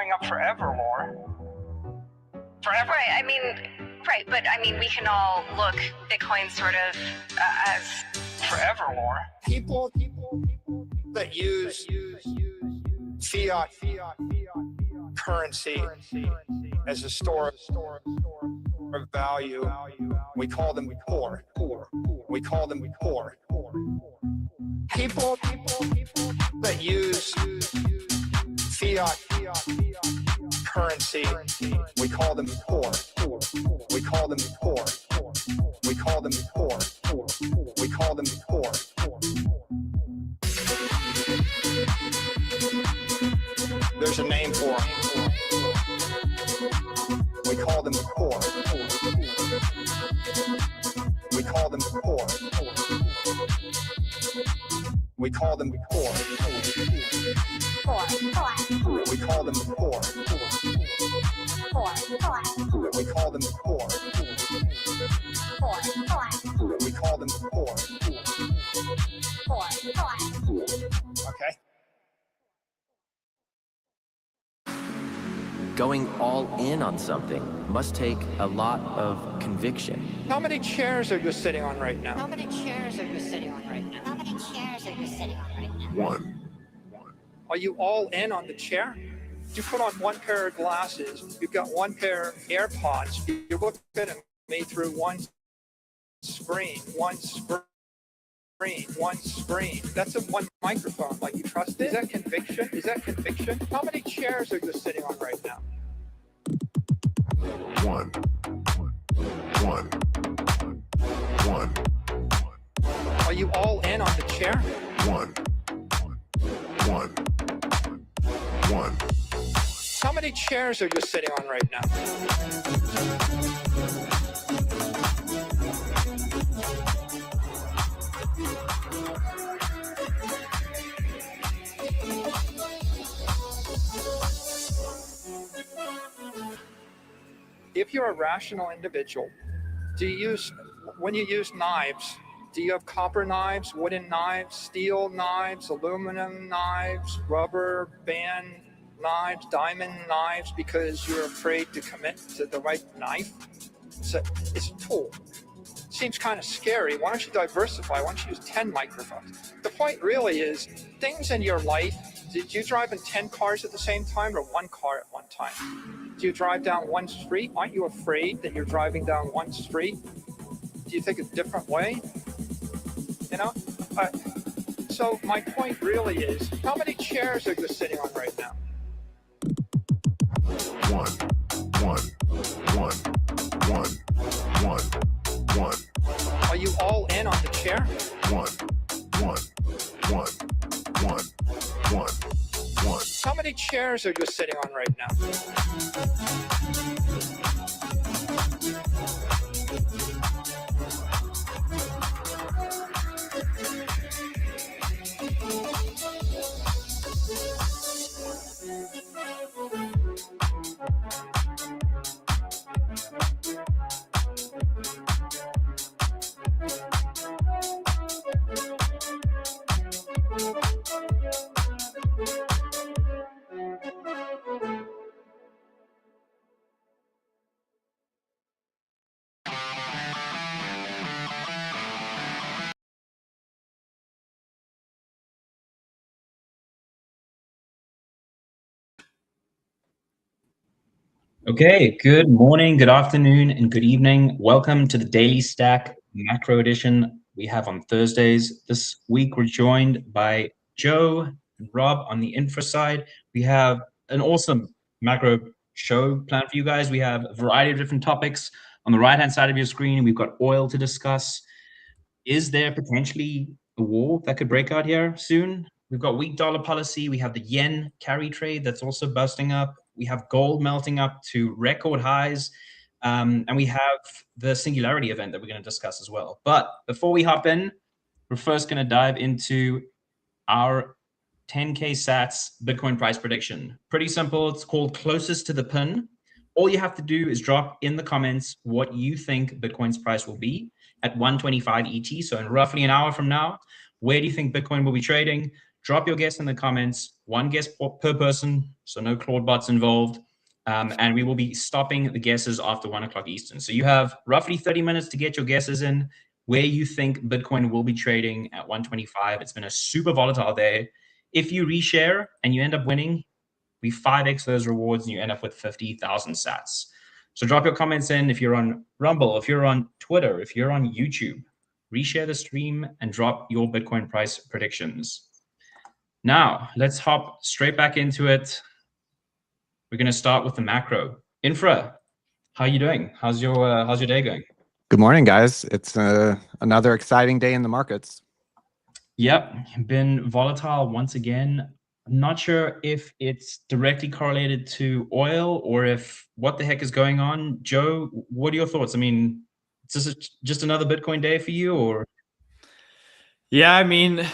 going up forever more. Forever? Right, I mean, right, but I mean, we can all look Bitcoin sort of as forever more. People that use fiat currency as a store of value, we call them poor. We call them poor. People that use fiat currency, we call them poor. We call them poor. We call them poor. We call them poor. There's a name for them. We call them poor. We call them poor. We call them poor. We call them poor. We call them poor. We call them poor. Okay. Going all in on something must take a lot of conviction. How many chairs are you sitting on right now? How many chairs are you sitting on right now? How many chairs are you sitting on right now? One. Are you all in on the chair? You put on one pair of glasses, you've got one pair of AirPods, you look at me through one screen. That's a one microphone. Like, you trust it? Is that conviction? Is that conviction? How many chairs are you sitting on right now? One. Are you all in on the chair? One. How many chairs are you sitting on right now? If you're a rational individual, when you use knives, do you have copper knives, wooden knives, steel knives, aluminum knives, rubber band knives, diamond knives, because you're afraid to commit to the right knife? It's a tool. Seems kind of scary. Why don't you diversify? Why don't you use 10 microphones? The point really is, things in your life, did you drive in 10 cars at the same time or one car at one time? Do you drive down one street? Aren't you afraid that you're driving down one street? Do you think a different way? You know? So my point really is, how many chairs are you sitting on right now? One. Are you all in on the chair? One. How many chairs are you sitting on right now? Okay, good morning, good afternoon, and good evening. Welcome to the Daily Stack Macro Edition we have on Thursdays. This week, we're joined by Joe and Rob on the Infra side. We have an awesome macro show planned for you guys. We have a variety of different topics. On the right-hand side of your screen, we've got oil to discuss. Is there potentially a war that could break out here soon? We've got weak dollar policy. We have the yen carry trade that's also busting up. We have gold melting up to record highs. And we have the singularity event that we're going to discuss as well. But before we hop in, we're first going to dive into our 10K sats Bitcoin price prediction. Pretty simple. It's called closest to the pin. All you have to do is drop in the comments what you think Bitcoin's price will be at 125 ET. So in roughly an hour from now, where do you think Bitcoin will be trading? drop your guess in the comments. One guess per person, so no Claude bots involved. And we will be stopping the guesses after 1 o'clock Eastern. So you have roughly 30 minutes to get your guesses in where you think Bitcoin will be trading at 125. It's been a super volatile day. If you reshare and you end up winning, we 5x those rewards and you end up with 50,000 sats. So drop your comments in if you're on Rumble, if you're on Twitter, if you're on YouTube. Reshare the stream and drop your Bitcoin price predictions. Now, let's hop straight back into it. We're going to start with the macro. Infra, how are you doing? How's your day going? Good morning, guys. It's another exciting day in the markets. Yep, been volatile once again. I'm not sure if it's directly correlated to oil or if what the heck is going on. Joe, what are your thoughts? I mean, is this just another Bitcoin day for you, or? Yeah, I mean,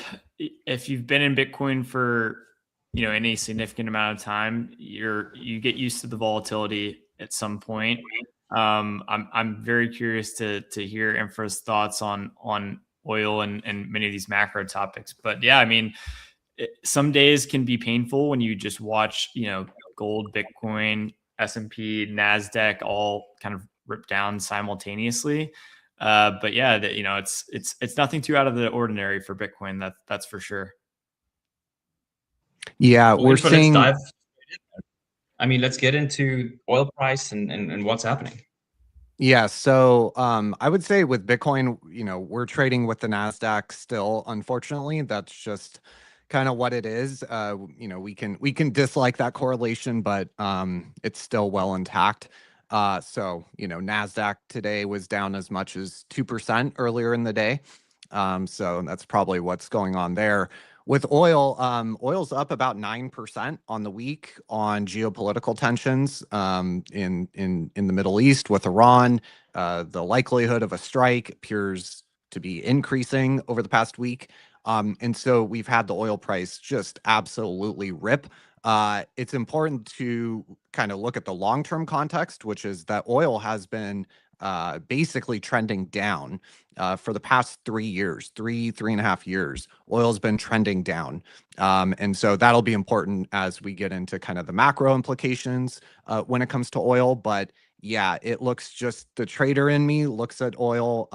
if you've been in Bitcoin for any significant amount of time, you get used to the volatility at some point. I'm very curious to hear Infra's thoughts on oil and many of these macro topics. But yeah, I mean, some days can be painful when you just watch gold, Bitcoin, S&P, Nasdaq all kind of rip down simultaneously. But yeah, it's nothing too out of the ordinary for Bitcoin. That's for sure. Yeah, we're seeing. Let's get into oil price and what's happening. Yeah, so I would say with Bitcoin, we're trading with the Nasdaq still. Unfortunately, that's just kind of what it is. We can dislike that correlation, but it's still well intact. So Nasdaq today was down as much as 2% earlier in the day. So that's probably what's going on there. With oil, oil's up about 9% on the week on geopolitical tensions in the Middle East with Iran. The likelihood of a strike appears to be increasing over the past week. And so we've had the oil price just absolutely rip. It's important to kind of look at the long-term context, which is that oil has been basically trending down for the past 3 years, three and a half years. Oil's been trending down. And so that'll be important as we get into kind of the macro implications when it comes to oil. But yeah, it looks just the trader in me looks at oil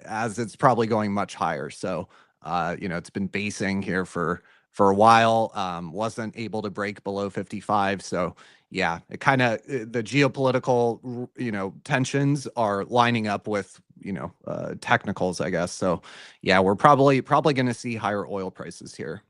as it's probably going much higher. So, it's been basing here for a while, wasn't able to break below 55. So yeah, it kind of, the geopolitical, tensions are lining up with, technicals, I guess. So yeah, we're probably going to see higher oil prices here.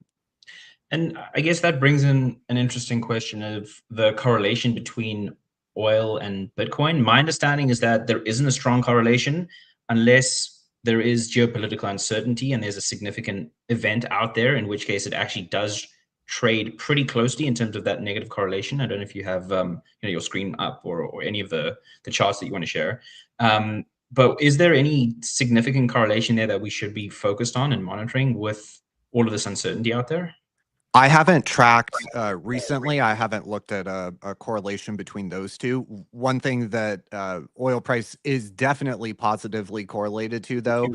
And I guess that brings in an interesting question of the correlation between oil and Bitcoin. My understanding is that there isn't a strong correlation unless there is geopolitical uncertainty and there's a significant event out there, in which case it actually does trade pretty closely in terms of that negative correlation. I don't know if you have your screen up or any of the charts that you want to share. But is there any significant correlation there that we should be focused on and monitoring with all of this uncertainty out there? I haven't tracked recently. I haven't looked at a correlation between those two. One thing that oil price is definitely positively correlated to, though,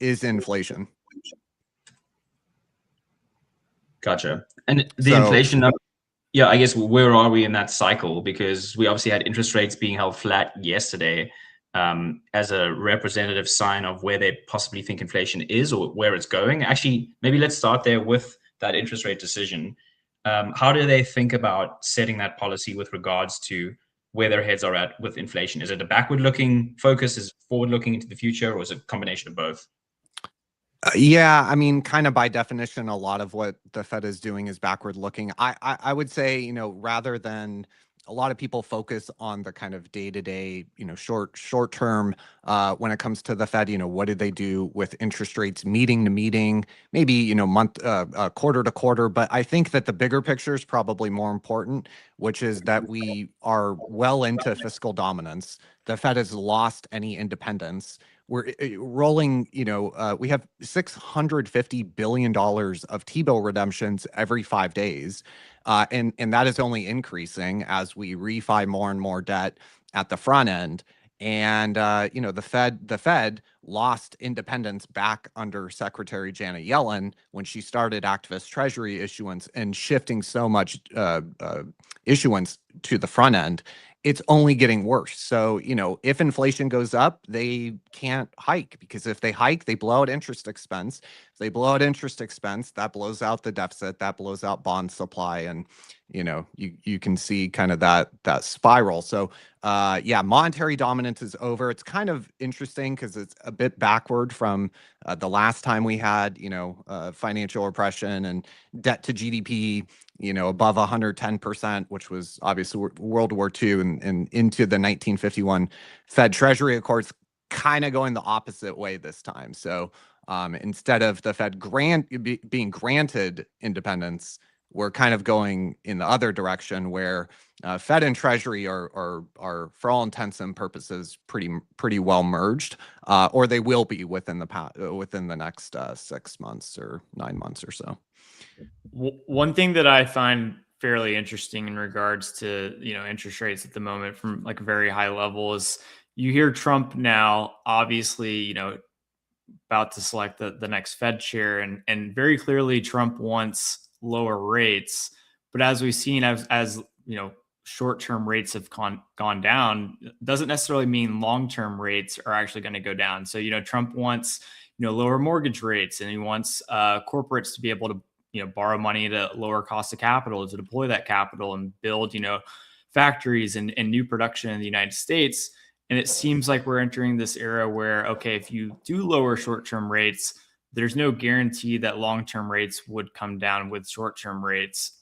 is inflation. Gotcha. And the inflation number, yeah, I guess where are we in that cycle? Because we obviously had interest rates being held flat yesterday as a representative sign of where they possibly think inflation is or where it's going. Actually, maybe let's start there with that interest rate decision. How do they think about setting that policy with regards to where their heads are at with inflation? Is it a backward-looking focus? Is it forward-looking into the future, or is it a combination of both? Yeah, I mean, kind of by definition, a lot of what the Fed is doing is backward-looking. I would say, rather than a lot of people focus on the kind of day-to-day, short term when it comes to the Fed. What did they do with interest rates meeting to meeting, maybe month, quarter to quarter. But I think that the bigger picture is probably more important, which is that we are well into fiscal dominance. The Fed has lost any independence. We're rolling, we have $650 billion of T-bill redemptions every 5 days. And that is only increasing as we refi more and more debt at the front end. And the Fed lost independence back under Secretary Janet Yellen when she started activist Treasury issuance and shifting so much issuance to the front end. It's only getting worse. So, if inflation goes up, they can't hike, because if they hike, they blow out interest expense. If they blow out interest expense, that blows out the deficit, that blows out bond supply, and you can see kind of that spiral. So monetary dominance is over. It's kind of interesting because it's a bit backward from the last time we had financial repression and debt to GDP above 110%, which was obviously World War II, and into the 1951 Fed Treasury Accords, kind of going the opposite way this time. So instead of the Fed being granted independence, we're kind of going in the other direction, where Fed and Treasury are for all intents and purposes pretty well merged, or they will be within the next 6 months or 9 months or so. One thing that I find fairly interesting in regards to interest rates at the moment from like a very high level is you hear Trump now, obviously about to select the next Fed chair, and very clearly Trump wants lower rates. But as we've seen, as short-term rates have gone down, doesn't necessarily mean long-term rates are actually going to go down. So Trump wants lower mortgage rates, and he wants corporates to be able to borrow money at a lower cost of capital to deploy that capital and build factories and new production in the United States. And it seems like we're entering this era where, okay, if you do lower short-term rates, there's no guarantee that long-term rates would come down with short-term rates,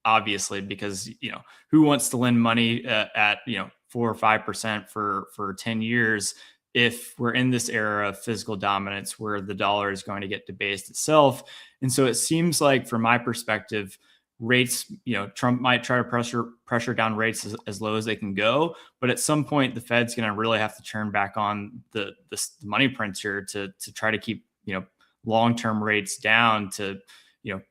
obviously, because who wants to lend money at 4 or 5% for 10 years if we're in this era of fiscal dominance where the dollar is going to get debased itself. And so it seems like, from my perspective, rates, Trump might try to pressure down rates as low as they can go, but at some point the Fed's going to really have to turn back on the money printer to try to keep long-term rates down, to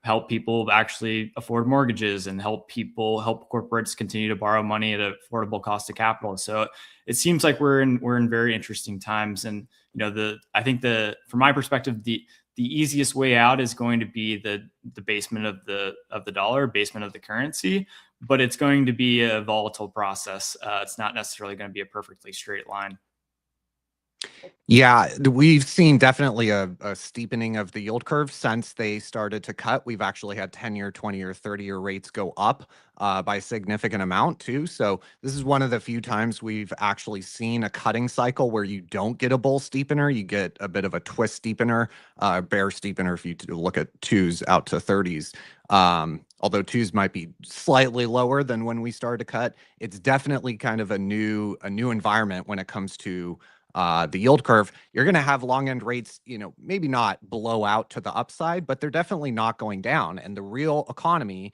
help people actually afford mortgages and help corporates continue to borrow money at an affordable cost of capital. So it seems like we're in very interesting times. And I think from my perspective, the easiest way out is going to be the basement of the dollar, basement of the currency, but it's going to be a volatile process. It's not necessarily going to be a perfectly straight line. Yeah, we've seen definitely a steepening of the yield curve since they started to cut. We've actually had 10-year, 20-year, 30-year rates go up by a significant amount too. So this is one of the few times we've actually seen a cutting cycle where you don't get a bull steepener, you get a bit of a twist steepener, bear steepener if you look at twos out to 30s. Although twos might be slightly lower than when we started to cut, it's definitely kind of a new environment when it comes to the yield curve. You're going to have long end rates, maybe not blow out to the upside, but they're definitely not going down. And the real economy,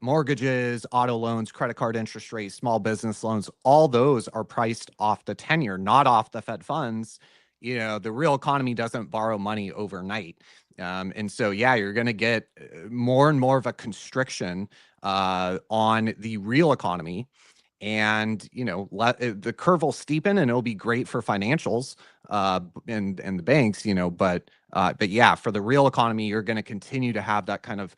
mortgages, auto loans, credit card interest rates, small business loans, all those are priced off the 10-year, not off the Fed funds. The real economy doesn't borrow money overnight. And so, you're going to get more and more of a constriction on the real economy. And the curve will steepen, and it'll be great for financials and the banks, but for the real economy, you're going to continue to have that kind of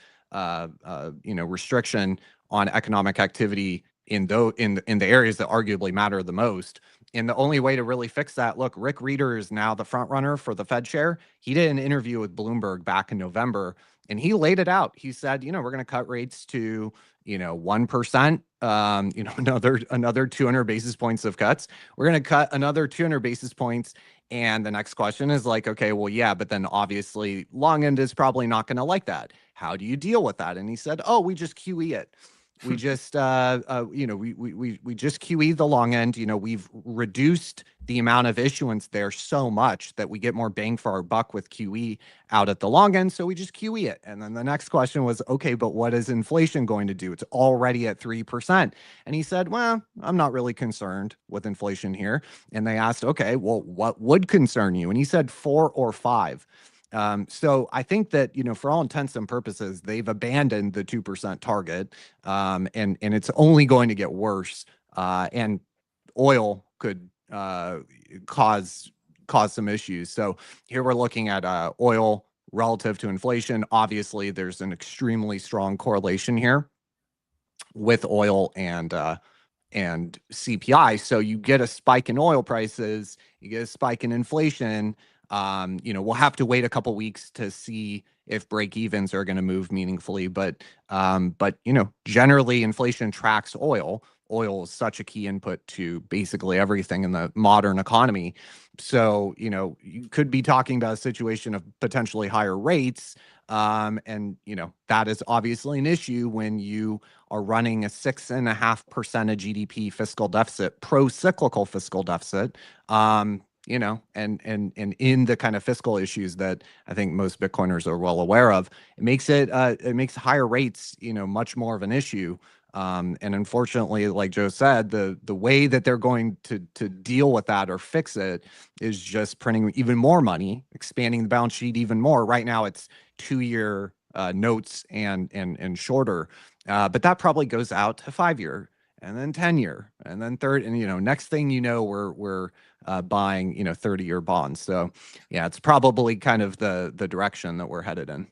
restriction on economic activity in the areas that arguably matter the most. And the only way to really fix that, look, Rick Rieder is now the front runner for the Fed chair. He did an interview with Bloomberg back in November, and he laid it out. He said, we're going to cut rates to 1%, another 200 basis points of cuts. We're going to cut another 200 basis points. And the next question is like, okay, well, yeah, but then obviously long end is probably not going to like that. How do you deal with that? And he said, oh, we just QE it. We just, we just QE the long end. We've reduced the amount of issuance there so much that we get more bang for our buck with QE out at the long end. So we just QE it. And then the next question was, okay, but what is inflation going to do? It's already at 3%. And he said, well, I'm not really concerned with inflation here. And they asked, okay, well, what would concern you? And he said 4 or 5. So I think that, for all intents and purposes, they've abandoned the 2% target, and it's only going to get worse. And oil could cause some issues. So here we're looking at oil relative to inflation. Obviously, there's an extremely strong correlation here with oil and CPI. So you get a spike in oil prices, you get a spike in inflation. We'll have to wait a couple weeks to see if break evens are going to move meaningfully. But generally inflation tracks oil. Oil is such a key input to basically everything in the modern economy. So, you could be talking about a situation of potentially higher rates. That is obviously an issue when you are running a 6.5% of GDP fiscal deficit, pro-cyclical fiscal deficit, and in the kind of fiscal issues that I think most Bitcoiners are well aware of, it makes higher rates, much more of an issue. And unfortunately, like Joe said, the way that they're going to deal with that or fix it is just printing even more money, expanding the balance sheet even more. Right now, it's 2-year notes and shorter, but that probably goes out to 5-year and then 10-year and then third. And next thing you know, we're buying 30-year bonds. So yeah, it's probably kind of the direction that we're headed in.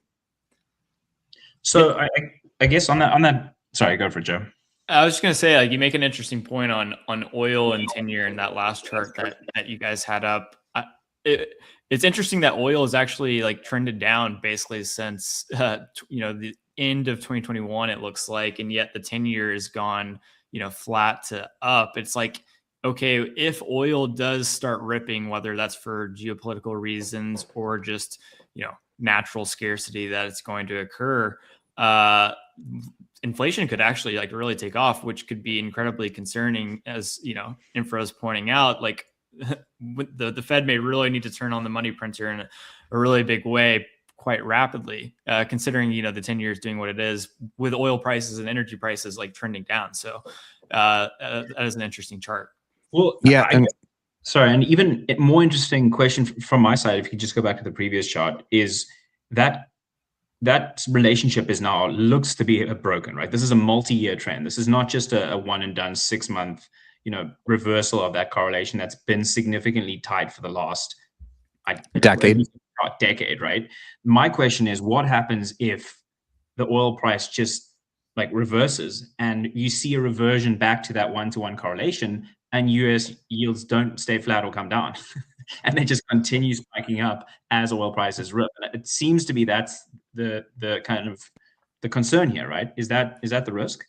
So I guess on that. Sorry, go for it, Joe. I was just gonna say, like, you make an interesting point on oil and 10-year in that last chart that you guys had up. It's interesting that oil is actually like trended down basically since the end of 2021. It looks like, and yet the 10-year has gone flat to up. It's like, okay, if oil does start ripping, whether that's for geopolitical reasons or just natural scarcity that it's going to occur, inflation could actually like really take off, which could be incredibly concerning, as Infra is pointing out. Like the Fed may really need to turn on the money printer in a really big way quite rapidly, considering the 10-year is doing what it is with oil prices and energy prices like trending down. So that is an interesting chart. Well, yeah, and even a more interesting question from my side, if you just go back to the previous chart, is that relationship is now looks to be broken, right? This is a multi-year trend. This is not just a one and done 6-month, reversal of that correlation that's been significantly tight for the last decade, right? My question is, what happens if the oil price just like reverses and you see a reversion back to that 1-to-1 correlation and US yields don't stay flat or come down and they just continue spiking up as oil prices rip? It seems to be that's the kind of the concern here, right? Is that the risk?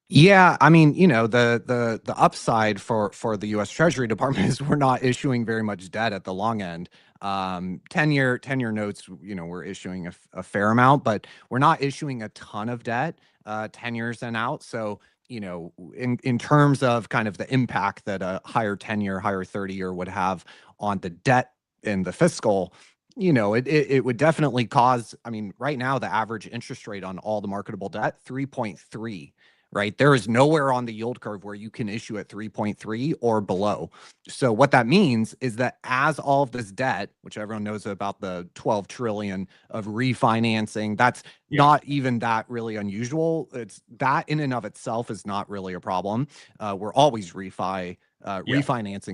Yeah, I mean, the upside for the U.S. Treasury Department is we're not issuing very much debt at the long end. 10-year notes, we're issuing a fair amount, but we're not issuing a ton of debt 10 years and out. So, in terms of kind of the impact that a higher 10-year, higher 30-year would have on the debt and the fiscal, it would definitely cause, I mean, right now, the average interest rate on all the marketable debt, 3.3. Right? There is nowhere on the yield curve where you can issue at 3.3 or below. So what that means is that as all of this debt, which everyone knows about the 12 trillion of refinancing, that's not even that really unusual. It's that in and of itself is not really a problem. We're always refinancing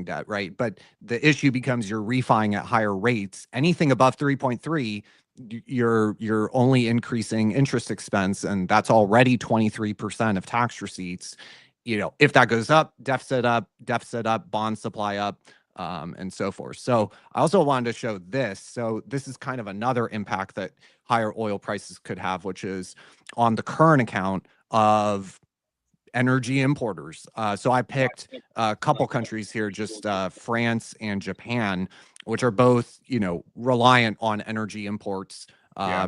debt, right? But the issue becomes you're refining at higher rates. Anything above 3.3, you're only increasing interest expense, and that's already 23% of tax receipts. If that goes up, deficit up, bond supply up, and so forth. So I also wanted to show this. So this is kind of another impact that higher oil prices could have, which is on the current account of energy importers. So I picked a couple countries here, just France and Japan, which are both, reliant on energy imports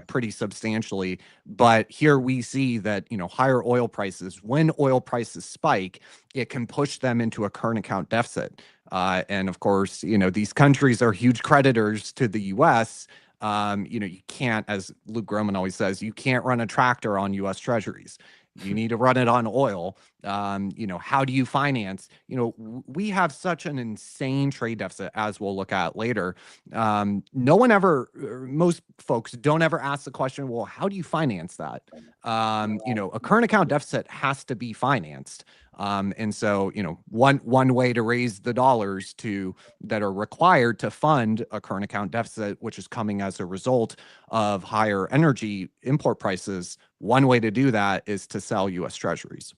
pretty substantially. But here we see that, higher oil prices, when oil prices spike, it can push them into a current account deficit. And of course, these countries are huge creditors to the U.S. You can't, as Luke Groman always says, you can't run a tractor on U.S. treasuries. You need to run it on oil. How do you finance? We have such an insane trade deficit, as we'll look at later. No one ever, most folks don't ever ask the question, well, how do you finance that? a current account deficit has to be financed. And so, one way to raise the dollars that are required to fund a current account deficit, which is coming as a result of higher energy import prices, one way to do that is to sell U.S. Treasuries.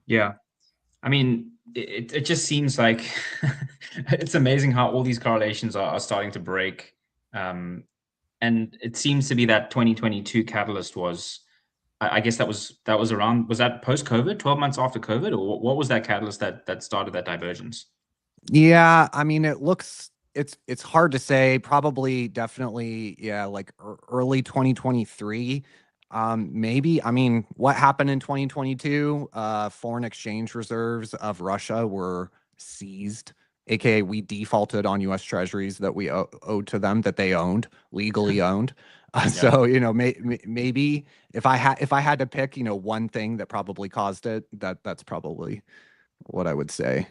Yeah. I mean, it just seems like it's amazing how all these correlations are starting to break. And it seems to be that 2022 catalyst was, I guess that was around, was that post-COVID, 12 months after COVID, or what was that catalyst that started that divergence? Yeah, I mean, it's hard to say. Probably, definitely, yeah, like early 2023. Maybe. I mean, what happened in 2022? Foreign exchange reserves of Russia were seized, aka we defaulted on U.S. Treasuries that we owed to them, that they owned, legally owned. So maybe if I had to pick, one thing that probably caused it, that's probably what I would say.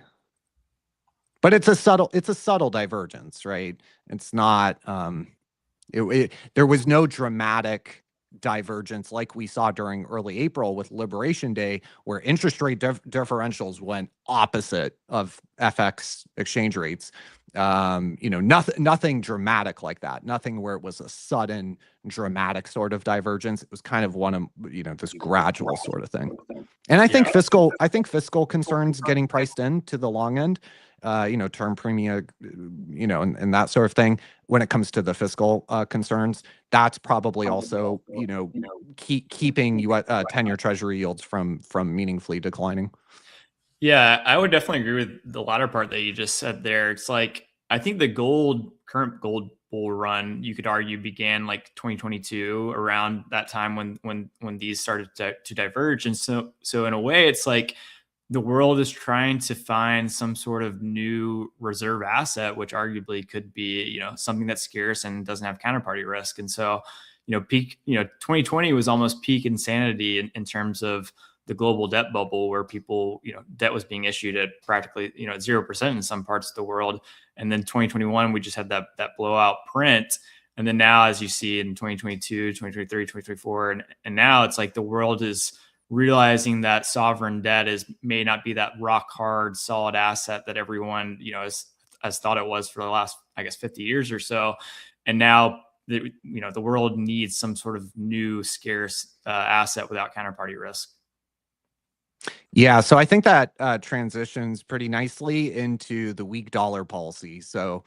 But it's a subtle divergence, right? It's not there was no dramatic divergence like we saw during early April with Liberation Day, where interest rate differentials went opposite of FX exchange rates. Nothing dramatic like that. Nothing where it was a sudden dramatic sort of divergence. It was kind of one of this gradual sort of thing. And I think fiscal concerns getting priced in to the long end. Term premium, and that sort of thing. When it comes to the fiscal concerns, that's probably also, keeping 10-year Treasury yields from meaningfully declining. Yeah, I would definitely agree with the latter part that you just said there. It's like, I think the current gold bull run, you could argue, began like 2022, around that time when these started to diverge. And so in a way, it's like the world is trying to find some sort of new reserve asset, which arguably could be, something that's scarce and doesn't have counterparty risk. And so, 2020 was almost peak insanity in terms of the global debt bubble, where people, debt was being issued at practically, 0% in some parts of the world. And then 2021, we just had that blowout print. And then now, as you see in 2022, 2023, 2024, and now it's like the world is realizing that sovereign debt may not be that rock hard, solid asset that everyone, has thought it was for the last, I guess, 50 years or so. And now, the world needs some sort of new scarce asset without counterparty risk. Yeah, so I think that transitions pretty nicely into the weak dollar policy. So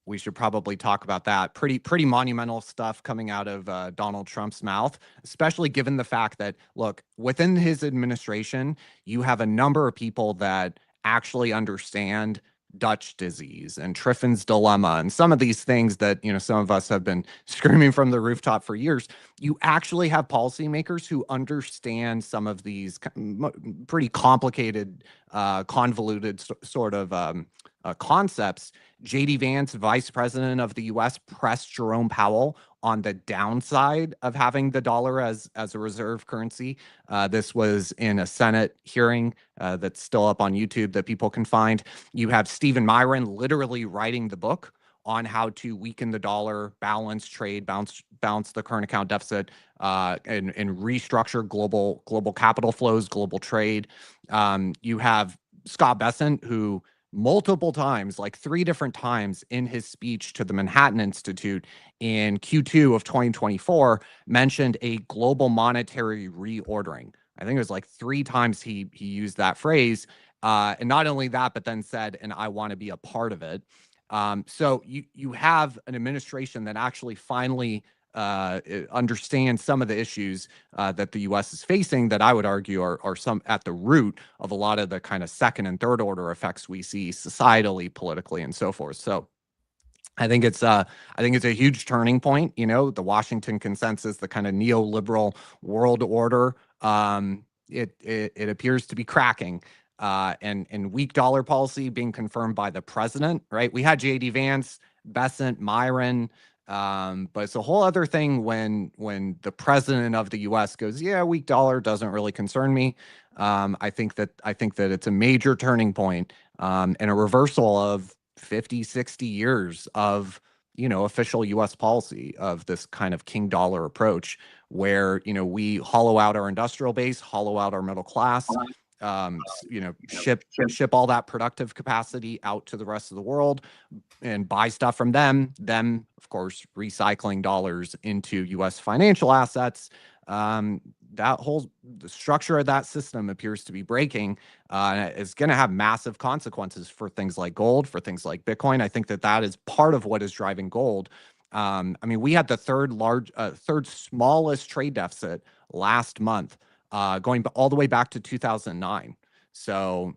we should probably talk about that. Pretty monumental stuff coming out of Donald Trump's mouth, especially given the fact that, look, within his administration, you have a number of people that actually understand Dutch disease and Triffin's dilemma and some of these things that, some of us have been screaming from the rooftop for years. You actually have policymakers who understand some of these pretty complicated, convoluted sort of concepts. J.D. Vance, vice president of the U.S., pressed Jerome Powell on the downside of having the dollar as a reserve currency. This was in a Senate hearing that's still up on YouTube that people can find. You have Stephen Myron literally writing the book on how to weaken the dollar, balance trade, balance the current account deficit, and restructure global capital flows, global trade. You have Scott Bessent, who multiple times, like 3 different times in his speech to the Manhattan Institute in Q2 of 2024, mentioned a global monetary reordering. I think it was like 3 times he used that phrase. And not only that, but then said, and I want to be a part of it. So you have an administration that actually finally understand some of the issues that the U.S. is facing, that I would argue are some at the root of a lot of the kind of second and third order effects we see societally, politically, and so forth. So I think it's a huge turning point. The Washington Consensus, the kind of neoliberal world order, it appears to be cracking. And weak dollar policy being confirmed by the president, right? We had J.D. Vance, Bessent, Myron. But it's a whole other thing when the president of the U.S. goes, yeah, weak dollar doesn't really concern me. I think that it's a major turning point, and a reversal of 50, 60 years of official U.S. policy of this kind of king dollar approach, where we hollow out our industrial base, hollow out our middle class, ship all that productive capacity out to the rest of the world and buy stuff from them, of course recycling dollars into U.S. financial assets. That whole the structure of that system appears to be breaking. It's going to have massive consequences for things like gold, for things like Bitcoin. I think that is part of what is driving gold. I mean, we had the third smallest trade deficit last month, going all the way back to 2009. So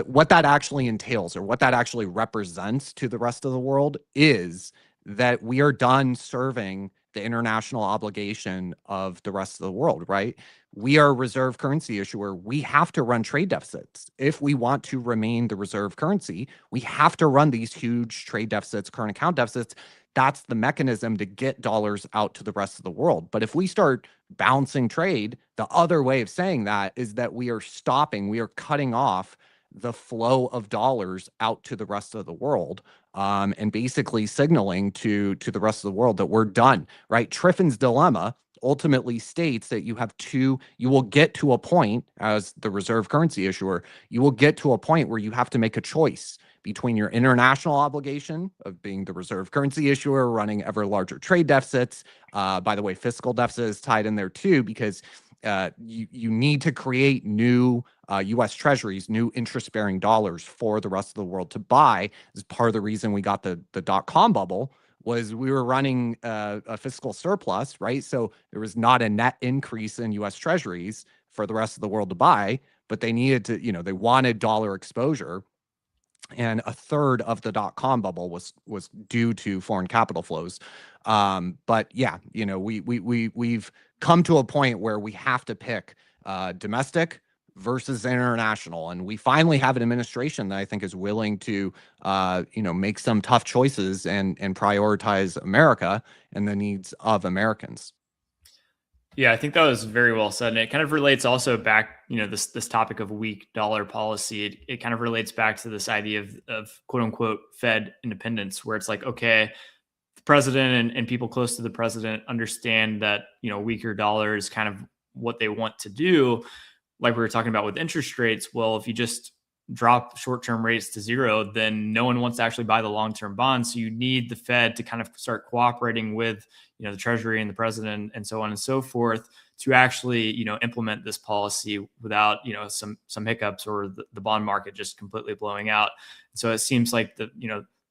what that actually entails, or what that actually represents to the rest of the world, is that we are done serving the international obligation of the rest of the world, right? We are a reserve currency issuer. We have to run trade deficits. If we want to remain the reserve currency, we have to run these huge trade deficits, current account deficits. That's the mechanism to get dollars out to the rest of the world. But if we start bouncing trade, the other way of saying that is that we are cutting off the flow of dollars out to the rest of the world, and basically signaling to the rest of the world that we're done, right? Triffin's dilemma ultimately states that you will get to a point, as the reserve currency issuer, you will get to a point where you have to make a choice between your international obligation of being the reserve currency issuer, running ever larger trade deficits. By the way, fiscal deficit is tied in there too, because you need to create new U.S. treasuries, new interest-bearing dollars for the rest of the world to buy. This is part of the reason we got the dot-com bubble, was we were running a fiscal surplus, right? So there was not a net increase in U.S. treasuries for the rest of the world to buy, but they needed to, they wanted dollar exposure. And a third of the dot-com bubble was due to foreign capital flows. But yeah, we've come to a point where we have to pick domestic versus international, and we finally have an administration that I think is willing to make some tough choices and prioritize America and the needs of Americans. Yeah, I think that was very well said. And it kind of relates also back, this topic of weak dollar policy. It kind of relates back to this idea of quote unquote Fed independence, where it's like, okay, the president and people close to the president understand that, weaker dollar is kind of what they want to do. Like we were talking about with interest rates. Well, if you just drop short-term rates to zero, then no one wants to actually buy the long-term bonds. So you need the Fed to kind of start cooperating with, the Treasury and the president and so on and so forth to actually, implement this policy without, some hiccups or the bond market just completely blowing out. So it seems like the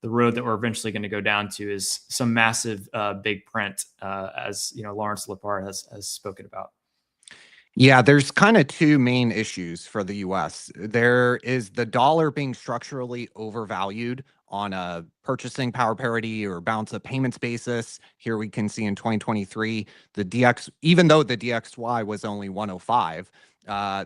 road that we're eventually going to go down to is some massive big print, as Lawrence Lepard has spoken about. Yeah, there's kind of two main issues for the US. There is the dollar being structurally overvalued on a purchasing power parity or balance of payments basis. Here we can see in 2023, even though the DXY was only 105,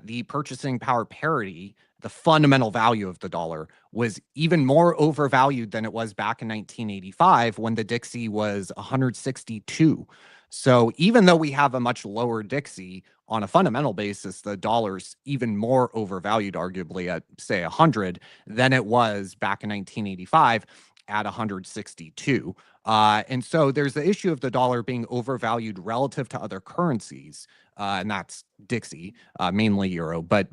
the purchasing power parity, the fundamental value of the dollar, was even more overvalued than it was back in 1985 when the Dixie was 162. So even though we have a much lower Dixie, on a fundamental basis, the dollar's even more overvalued, arguably at, say, 100 than it was back in 1985 at 162. And so there's the issue of the dollar being overvalued relative to other currencies, and that's Dixie, mainly euro, but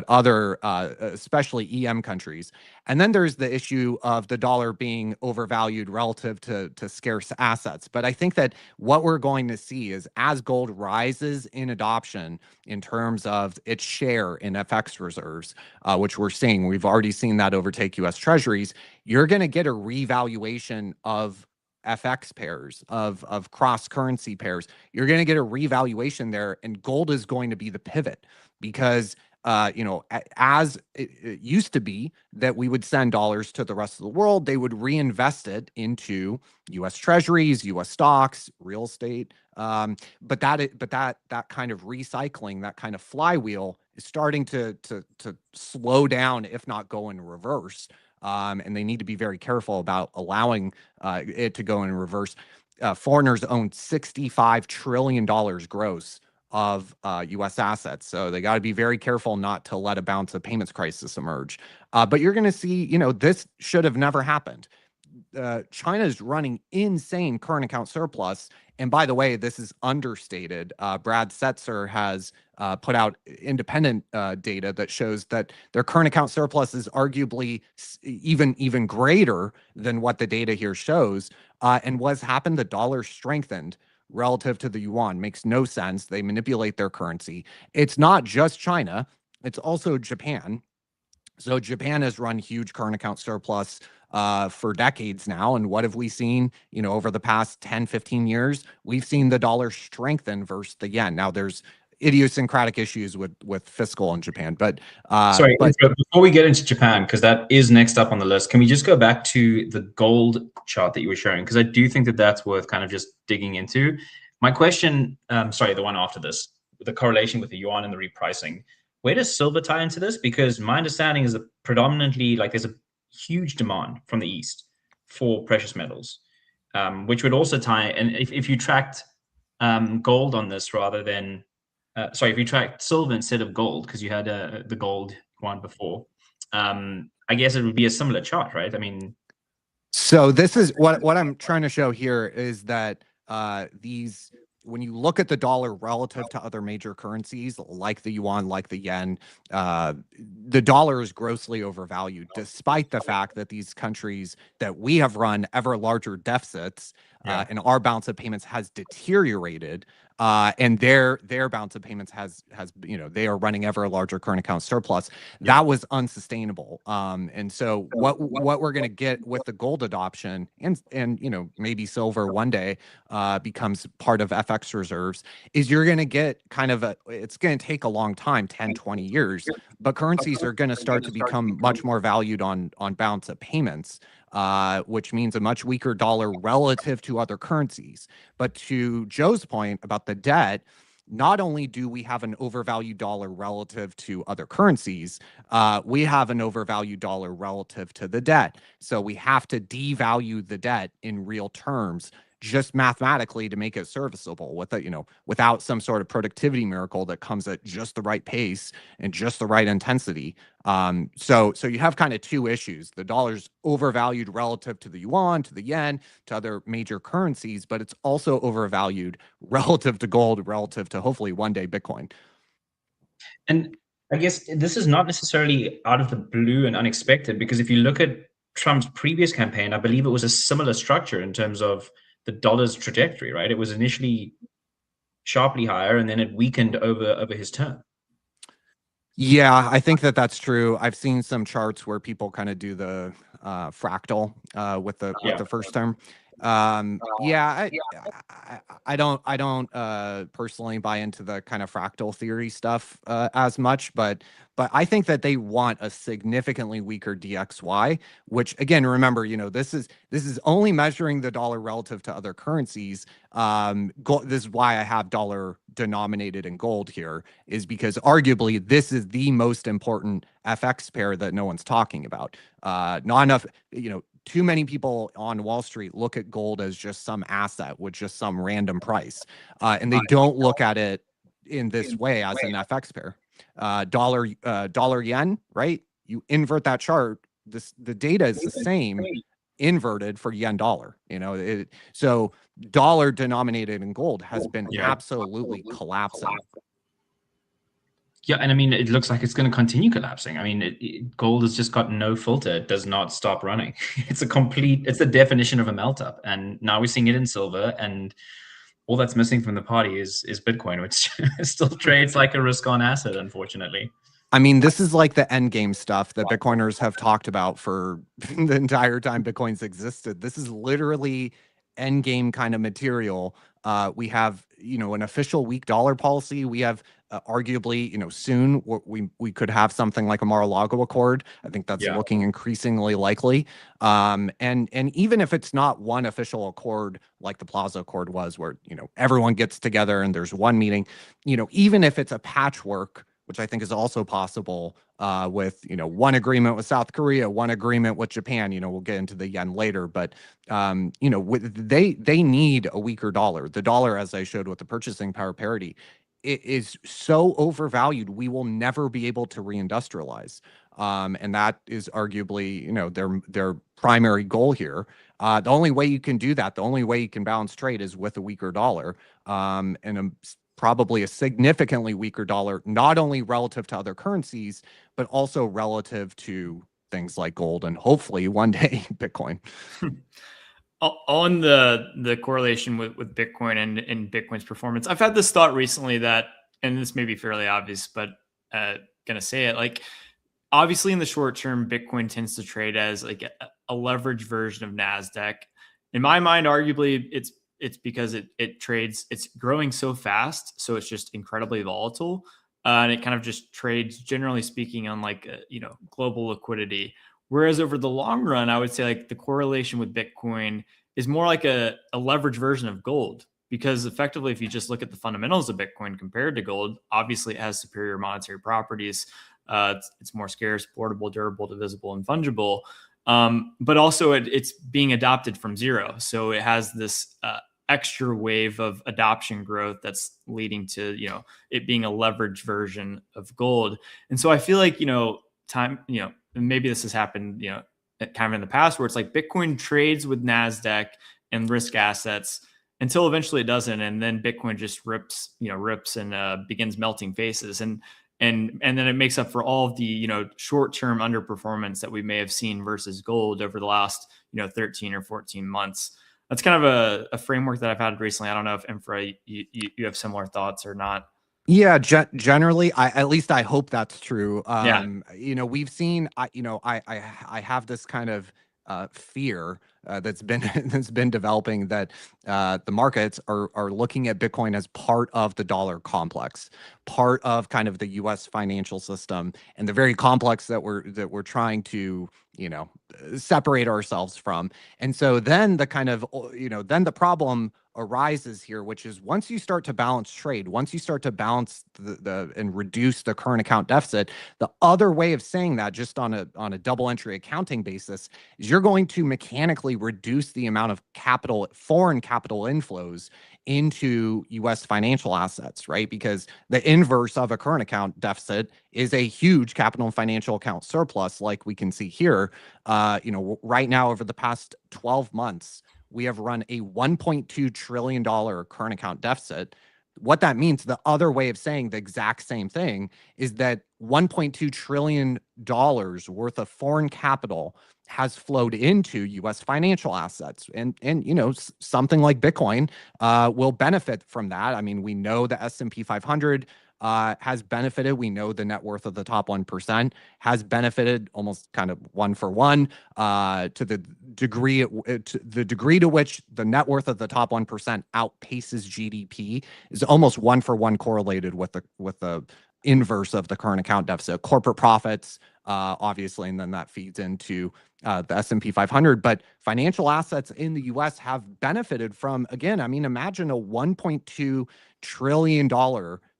other, especially EM countries. And then there's the issue of the dollar being overvalued relative to scarce assets. But I think that what we're going to see is, as gold rises in adoption in terms of its share in FX reserves, which we've already seen that overtake U.S. Treasuries, you're going to get a revaluation of FX pairs, of cross-currency pairs. You're going to get a revaluation there, and gold is going to be the pivot, because as it used to be that we would send dollars to the rest of the world, they would reinvest it into U.S. Treasuries, U.S. stocks, real estate. But that kind of recycling, that kind of flywheel, is starting to slow down, if not go in reverse. And they need to be very careful about allowing it to go in reverse. Foreigners own $65 trillion gross of U.S. assets. So they got to be very careful not to let a bounce of payments crisis emerge. But you're going to see, this should have never happened. China's running insane current account surplus. And by the way, this is understated. Brad Setzer has put out independent data that shows that their current account surplus is arguably even greater than what the data here shows. And what's happened? The dollar strengthened relative to the yuan. Makes no sense. They manipulate their currency. It's not just China. It's also Japan. So Japan has run huge current account surplus for decades now. And what have we seen, over the past 10, 15 years? We've seen the dollar strengthen versus the yen. Now there's idiosyncratic issues with fiscal in Japan, but sorry, before we get into Japan, because that is next up on the list, can we just go back to the gold chart that you were showing? Because I do think that that's worth kind of just digging into. My question, sorry, the one after this, the correlation with the yuan and the repricing. Where does silver tie into this? Because my understanding is that predominantly, like, there's a huge demand from the East for precious metals, which would also tie. And if you tracked gold on this rather than, if you tracked silver instead of gold, because you had the gold one before, I guess it would be a similar chart, right? I mean, so this is what I'm trying to show here is that when you look at the dollar relative to other major currencies like the yuan, like the yen, the dollar is grossly overvalued, despite the fact that these countries that we have run ever larger deficits and our balance of payments has deteriorated. And their balance of payments has they are running ever larger current account surplus. That was unsustainable. And so what we're going to get with the gold adoption and maybe silver one day becomes part of FX reserves is you're going to get kind of it's going to take a long time, 10, 20 years, but currencies are going to start to become much more valued on balance of payments. Which means a much weaker dollar relative to other currencies. But to Joe's point about the debt, not only do we have an overvalued dollar relative to other currencies, we have an overvalued dollar relative to the debt. So we have to devalue the debt in real terms, just mathematically, to make it serviceable without some sort of productivity miracle that comes at just the right pace and just the right intensity. So you have kind of two issues. The dollar's overvalued relative to the yuan, to the yen, to other major currencies, but it's also overvalued relative to gold, relative to hopefully one day Bitcoin. And I guess this is not necessarily out of the blue and unexpected, because if you look at Trump's previous campaign, I believe it was a similar structure in terms of the dollar's trajectory, right? It was initially sharply higher, and then it weakened over his term. Yeah, I think that's true. I've seen some charts where people kind of do the fractal with the first term. I don't personally buy into the kind of fractal theory stuff as much, but I think that they want a significantly weaker DXY, which again, remember, this is only measuring the dollar relative to other currencies. This is why I have dollar denominated in gold here, is because arguably this is the most important FX pair that no one's talking about. Not enough, too many people on Wall Street look at gold as just some asset with just some random price. And they don't look at it in this way as an FX pair. Dollar yen, right? You invert that chart, the data is the same inverted for yen dollar. So dollar denominated in gold has been absolutely collapsing. Yeah, and I mean, it looks like it's going to continue collapsing. I mean, gold has just got no filter. It does not stop running. It's the definition of a melt up. And now we're seeing it in silver, and all that's missing from the party is Bitcoin, which still trades like a risk-on asset, unfortunately. I mean, this is like the end game stuff that Bitcoiners have talked about for the entire time Bitcoin's existed. This is literally end game kind of material. We have, an official weak dollar policy. We have arguably, soon we could have something like a Mar-a-Lago Accord. I think that's looking increasingly likely. And even if it's not one official accord like the Plaza Accord was, where everyone gets together and there's one meeting, even if it's a patchwork, which I think is also possible with, one agreement with South Korea, one agreement with Japan, we'll get into the yen later, but, they need a weaker dollar. The dollar, as I showed with the purchasing power parity, is so overvalued, we will never be able to reindustrialize. And that is arguably, their primary goal here. The only way you can do that, the only way you can balance trade is with a weaker dollar, and probably a significantly weaker dollar, not only relative to other currencies, but also relative to things like gold and hopefully one day Bitcoin. On the correlation with Bitcoin and Bitcoin's performance, I've had this thought recently that, and this may be fairly obvious, but gonna say it, like, obviously in the short term, Bitcoin tends to trade as like a leveraged version of Nasdaq. In my mind, arguably it's because it trades, it's growing so fast, so it's just incredibly volatile, and it kind of just trades, generally speaking, on like global liquidity. Whereas over the long run, I would say like the correlation with Bitcoin is more like a leveraged version of gold, because effectively, if you just look at the fundamentals of Bitcoin compared to gold, obviously it has superior monetary properties. It's more scarce, portable, durable, divisible, and fungible. But also it's being adopted from zero. So it has this extra wave of adoption growth that's leading to, it being a leveraged version of gold. And so I feel like, maybe this has happened, kind of in the past, where it's like Bitcoin trades with Nasdaq and risk assets until eventually it doesn't. And then Bitcoin just rips and begins melting faces. And then it makes up for all of the, short-term underperformance that we may have seen versus gold over the last, 13 or 14 months. That's kind of a framework that I've had recently. I don't know if Infra, you have similar thoughts or not. Yeah, generally, at least I hope that's true. Yeah. We've seen, I have this kind of fear that's been developing, that the markets are looking at Bitcoin as part of the dollar complex, part of kind of the U.S. financial system, and the very complex that we're trying to separate ourselves from. And so then the kind of then the problem arises here, which is once you start to balance trade, once you start to balance and reduce the current account deficit, the other way of saying that, just on a double entry accounting basis, is you're going to mechanically reduce the amount of foreign capital inflows into U.S. financial assets, right? Because the inverse of a current account deficit is a huge capital and financial account surplus, like we can see here. Right now, over the past 12 months, we have run a $1.2 trillion current account deficit. What that means, the other way of saying the exact same thing, is that $1.2 trillion worth of foreign capital has flowed into U.S. financial assets. And something like Bitcoin will benefit from that. I mean, we know the S&P 500 has benefited. We know the net worth of the top 1% has benefited almost kind of one for one, to the degree to which the net worth of the top 1% outpaces GDP is almost one for one correlated with the inverse of the current account deficit. Corporate profits, obviously, and then that feeds into the S&P 500. But financial assets in the U.S. have benefited from, again, I mean, imagine a $1.2 trillion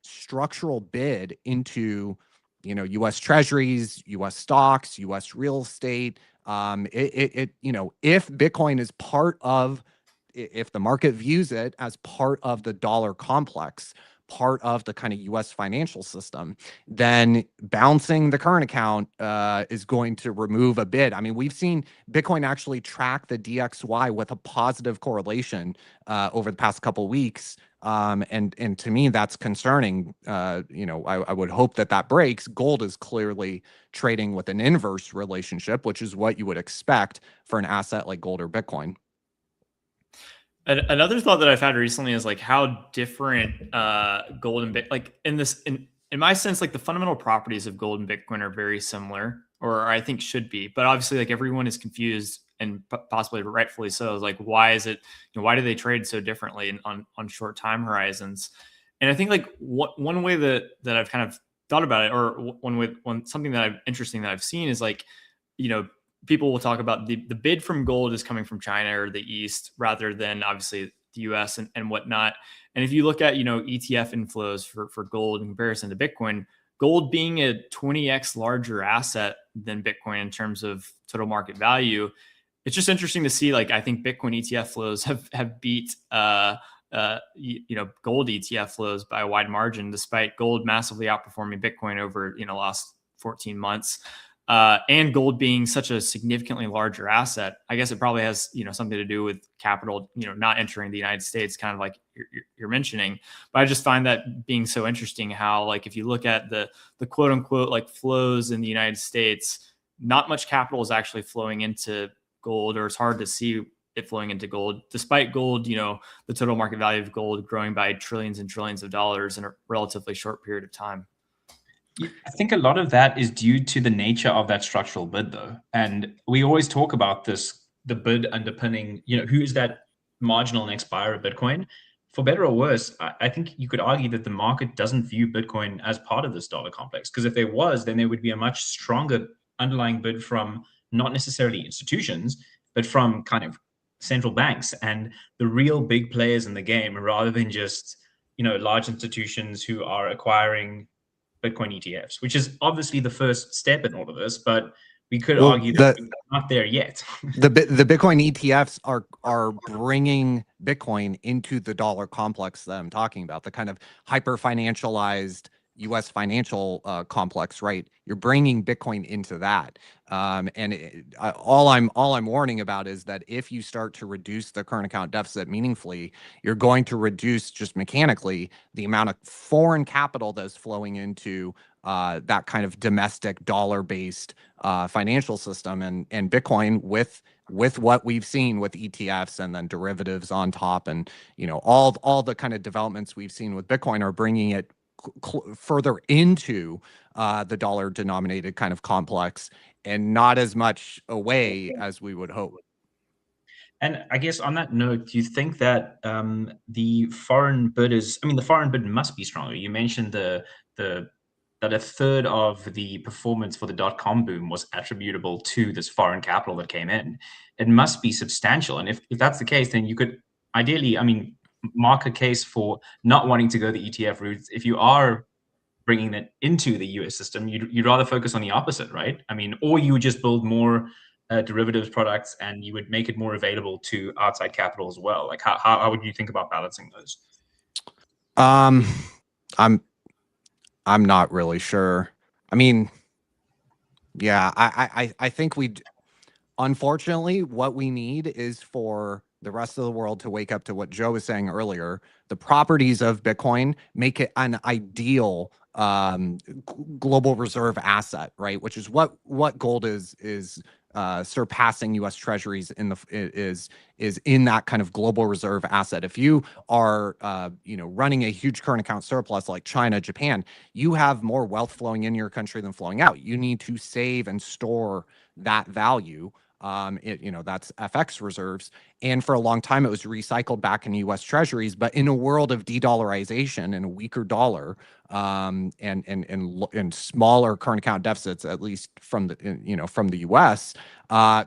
structural bid into, U.S. treasuries, U.S. stocks, U.S. real estate. If Bitcoin is if the market views it as part of the dollar complex, part of the kind of U.S. financial system, then bouncing the current account is going to remove a bid. I mean, we've seen Bitcoin actually track the DXY with a positive correlation over the past couple of weeks. And to me, that's concerning. I would hope that breaks. Gold is clearly trading with an inverse relationship, which is what you would expect for an asset like gold or Bitcoin. Another thought that I've had recently is like how different gold and Bitcoin, like in my sense, like the fundamental properties of gold and Bitcoin are very similar, or I think should be. But obviously, like everyone is confused, and possibly rightfully so. Like, why is it? Why do they trade so differently on short time horizons? And I think like one way that I've kind of thought about it, or something that interesting that I've seen is like, people will talk about the bid from gold is coming from China or the East rather than obviously the US and whatnot. And if you look at, ETF inflows for gold in comparison to Bitcoin, gold being a 20x larger asset than Bitcoin in terms of total market value, it's just interesting to see. Like, I think Bitcoin ETF flows have beat gold ETF flows by a wide margin, despite gold massively outperforming Bitcoin over last 14 months. And gold being such a significantly larger asset, I guess it probably has something to do with capital not entering the United States, kind of like you're mentioning. But I just find that being so interesting, how like if you look at the quote unquote like flows in the United States, not much capital is actually flowing into gold, or it's hard to see it flowing into gold, despite gold, the total market value of gold growing by trillions and trillions of dollars in a relatively short period of time. I think a lot of that is due to the nature of that structural bid, though. And we always talk about this, the bid underpinning, who is that marginal next buyer of Bitcoin? For better or worse, I think you could argue that the market doesn't view Bitcoin as part of this dollar complex. Because if there was, then there would be a much stronger underlying bid from not necessarily institutions, but from kind of central banks and the real big players in the game, rather than just, large institutions who are acquiring Bitcoin ETFs, which is obviously the first step in all of this, but we could argue that we're not there yet. the Bitcoin ETFs are bringing Bitcoin into the dollar complex that I'm talking about, the kind of hyper financialized U.S. financial complex, right? You're bringing Bitcoin into that, all I'm warning about is that if you start to reduce the current account deficit meaningfully, you're going to reduce just mechanically the amount of foreign capital that's flowing into that kind of domestic dollar-based financial system, and Bitcoin with what we've seen with ETFs and then derivatives on top, and all the kind of developments we've seen with Bitcoin are bringing it further into the dollar denominated kind of complex, and not as much away as we would hope. And I guess on that note, do you think that the foreign bid the foreign bid must be stronger? You mentioned that a third of the performance for the .com boom was attributable to this foreign capital that came in. It must be substantial. And if that's the case, then you could ideally, mark a case for not wanting to go the ETF route. If you are bringing it into the US system, you'd rather focus on the opposite, right? Or you would just build more derivatives products and you would make it more available to outside capital as well. Like how would you think about balancing those? I'm not really sure. Yeah, I think unfortunately, what we need is for the rest of the world to wake up to what Joe was saying earlier. The properties of Bitcoin make it an ideal global reserve asset, right? Which is what gold is surpassing U.S. Treasuries is in that kind of global reserve asset. If you are running a huge current account surplus like China, Japan, you have more wealth flowing in your country than flowing out. You need to save and store that value. That's FX reserves. And for a long time, it was recycled back in U.S. Treasuries. But in a world of de-dollarization and a weaker dollar, and smaller current account deficits, at least from the U.S.,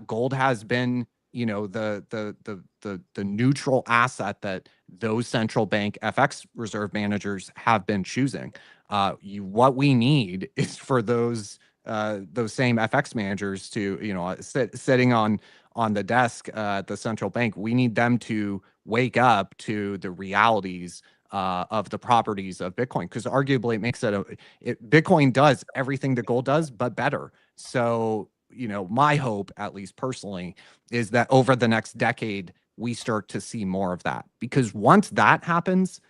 gold has been the neutral asset that those central bank FX reserve managers have been choosing. What we need is for those same FX managers to, sitting on the desk at the central bank, we need them to wake up to the realities of the properties of Bitcoin, because arguably it makes Bitcoin does everything that gold does, but better. So, my hope, at least personally, is that over the next decade, we start to see more of that, because once that happens,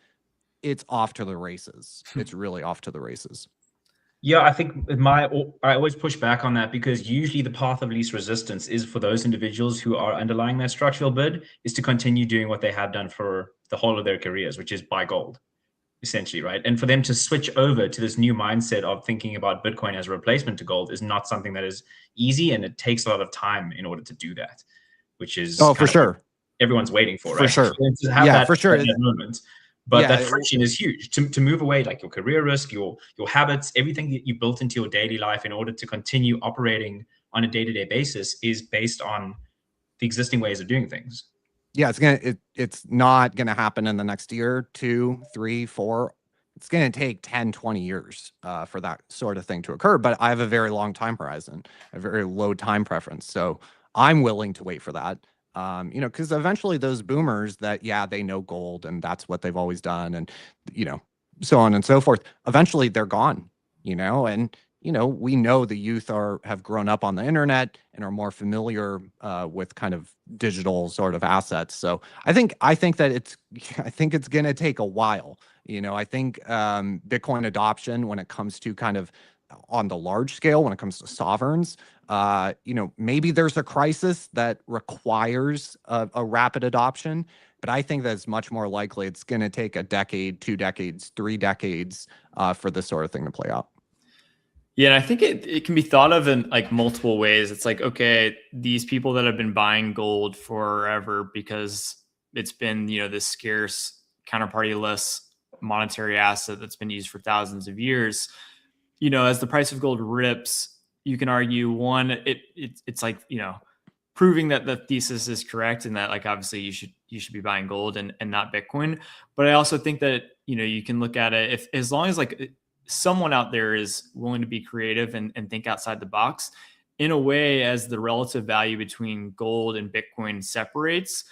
it's off to the races. It's really off to the races. Yeah, I think I always push back on that, because usually the path of least resistance is for those individuals who are underlying their structural bid is to continue doing what they have done for the whole of their careers, which is buy gold, essentially, right? And for them to switch over to this new mindset of thinking about Bitcoin as a replacement to gold is not something that is easy, and it takes a lot of time in order to do that, which is for sure everyone's waiting for, right? For sure. To have that, for sure. That moment. But that friction is huge to move away, like your career risk, your habits, everything that you built into your daily life in order to continue operating on a day-to-day basis is based on the existing ways of doing things. Yeah, it's not gonna happen in the next year, 2, 3, 4. It's gonna take 10, 20 years for that sort of thing to occur. But I have a very long time horizon, a very low time preference. So I'm willing to wait for that. because eventually those boomers that, yeah, they know gold and that's what they've always done, and so on and so forth, eventually they're gone, and we know the youth have grown up on the internet and are more familiar with kind of digital sort of assets. So I think that I think it's going to take a while. I think Bitcoin adoption, when it comes to kind of on the large scale, when it comes to sovereigns, maybe there's a crisis that requires a rapid adoption, but I think that it's much more likely it's going to take a decade, 2 decades, 3 decades for this sort of thing to play out. Yeah, and I think it can be thought of in like multiple ways. It's like, okay, these people that have been buying gold forever because it's been, this scarce, counterparty-less monetary asset that's been used for thousands of years. As the price of gold rips, you can argue, one, it's like, proving that the thesis is correct and that, like, obviously you should be buying gold and not Bitcoin. But I also think that, you can look at it, if as long as like someone out there is willing to be creative and think outside the box, in a way, as the relative value between gold and Bitcoin separates,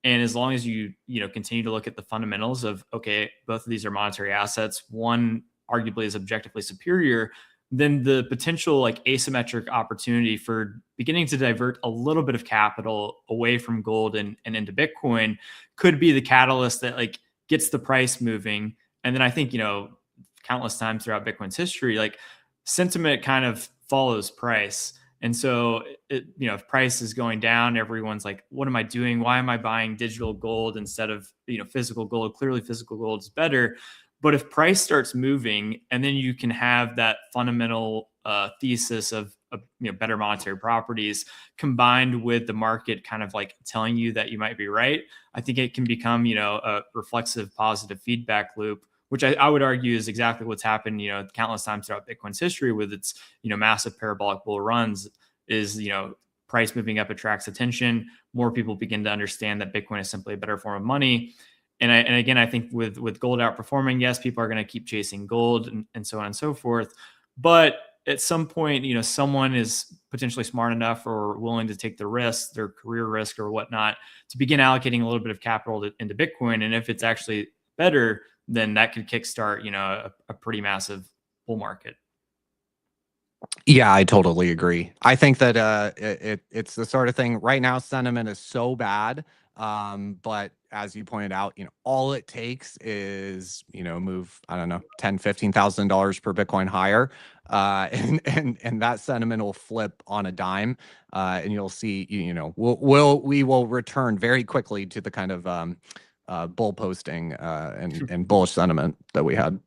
and as long as you continue to look at the fundamentals of, okay, both of these are monetary assets, one arguably is objectively superior, then the potential like asymmetric opportunity for beginning to divert a little bit of capital away from gold and into Bitcoin could be the catalyst that like gets the price moving. And then I think, countless times throughout Bitcoin's history, like sentiment kind of follows price. And so, if price is going down, everyone's like, what am I doing? Why am I buying digital gold instead of, physical gold? Clearly physical gold is better. But if price starts moving, and then you can have that fundamental thesis of better monetary properties combined with the market kind of like telling you that you might be right, I think it can become, a reflexive positive feedback loop, which I would argue is exactly what's happened, countless times throughout Bitcoin's history with its, massive parabolic bull runs. Is, price moving up attracts attention. More people begin to understand that Bitcoin is simply a better form of money. And again, I think with gold outperforming, yes, people are going to keep chasing gold and so on and so forth. But at some point, someone is potentially smart enough or willing to take the risk, their career risk or whatnot, to begin allocating a little bit of capital into Bitcoin. And if it's actually better, then that could kickstart, a pretty massive bull market. Yeah, I totally agree. I think that it's the sort of thing right now, sentiment is so bad. But as you pointed out, all it takes is, move, I don't know, $10,000-$15,000 per Bitcoin higher. And that sentiment will flip on a dime. And you'll see, we will return very quickly to the kind of bull posting and bullish sentiment that we had.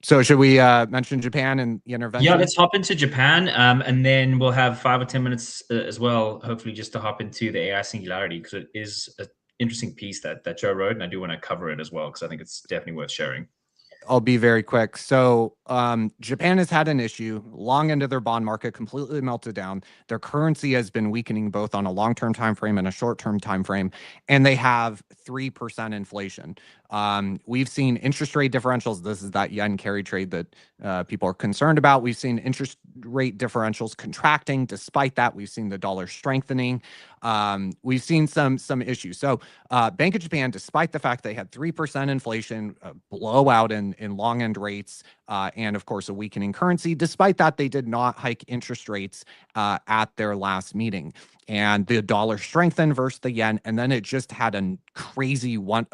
So should we mention Japan and the intervention? Yeah, let's hop into Japan, and then we'll have 5 or 10 minutes as well, hopefully, just to hop into the AI singularity, because it is an interesting piece that Joe wrote, and I do want to cover it as well, because I think it's definitely worth sharing. I'll be very quick. So Japan has had an issue. Long end of their bond market completely melted down. Their currency has been weakening both on a long-term time frame and a short-term time frame, and they have 3% inflation. We've seen interest rate differentials. This is that yen carry trade that people are concerned about. We've seen interest rate differentials contracting. Despite that, we've seen the dollar strengthening. We've seen some issues. So Bank of Japan, despite the fact they had 3% inflation, blowout in long end rates, and of course a weakening currency, despite that, they did not hike interest rates at their last meeting. And the dollar strengthened versus the yen, and then it just had a crazy one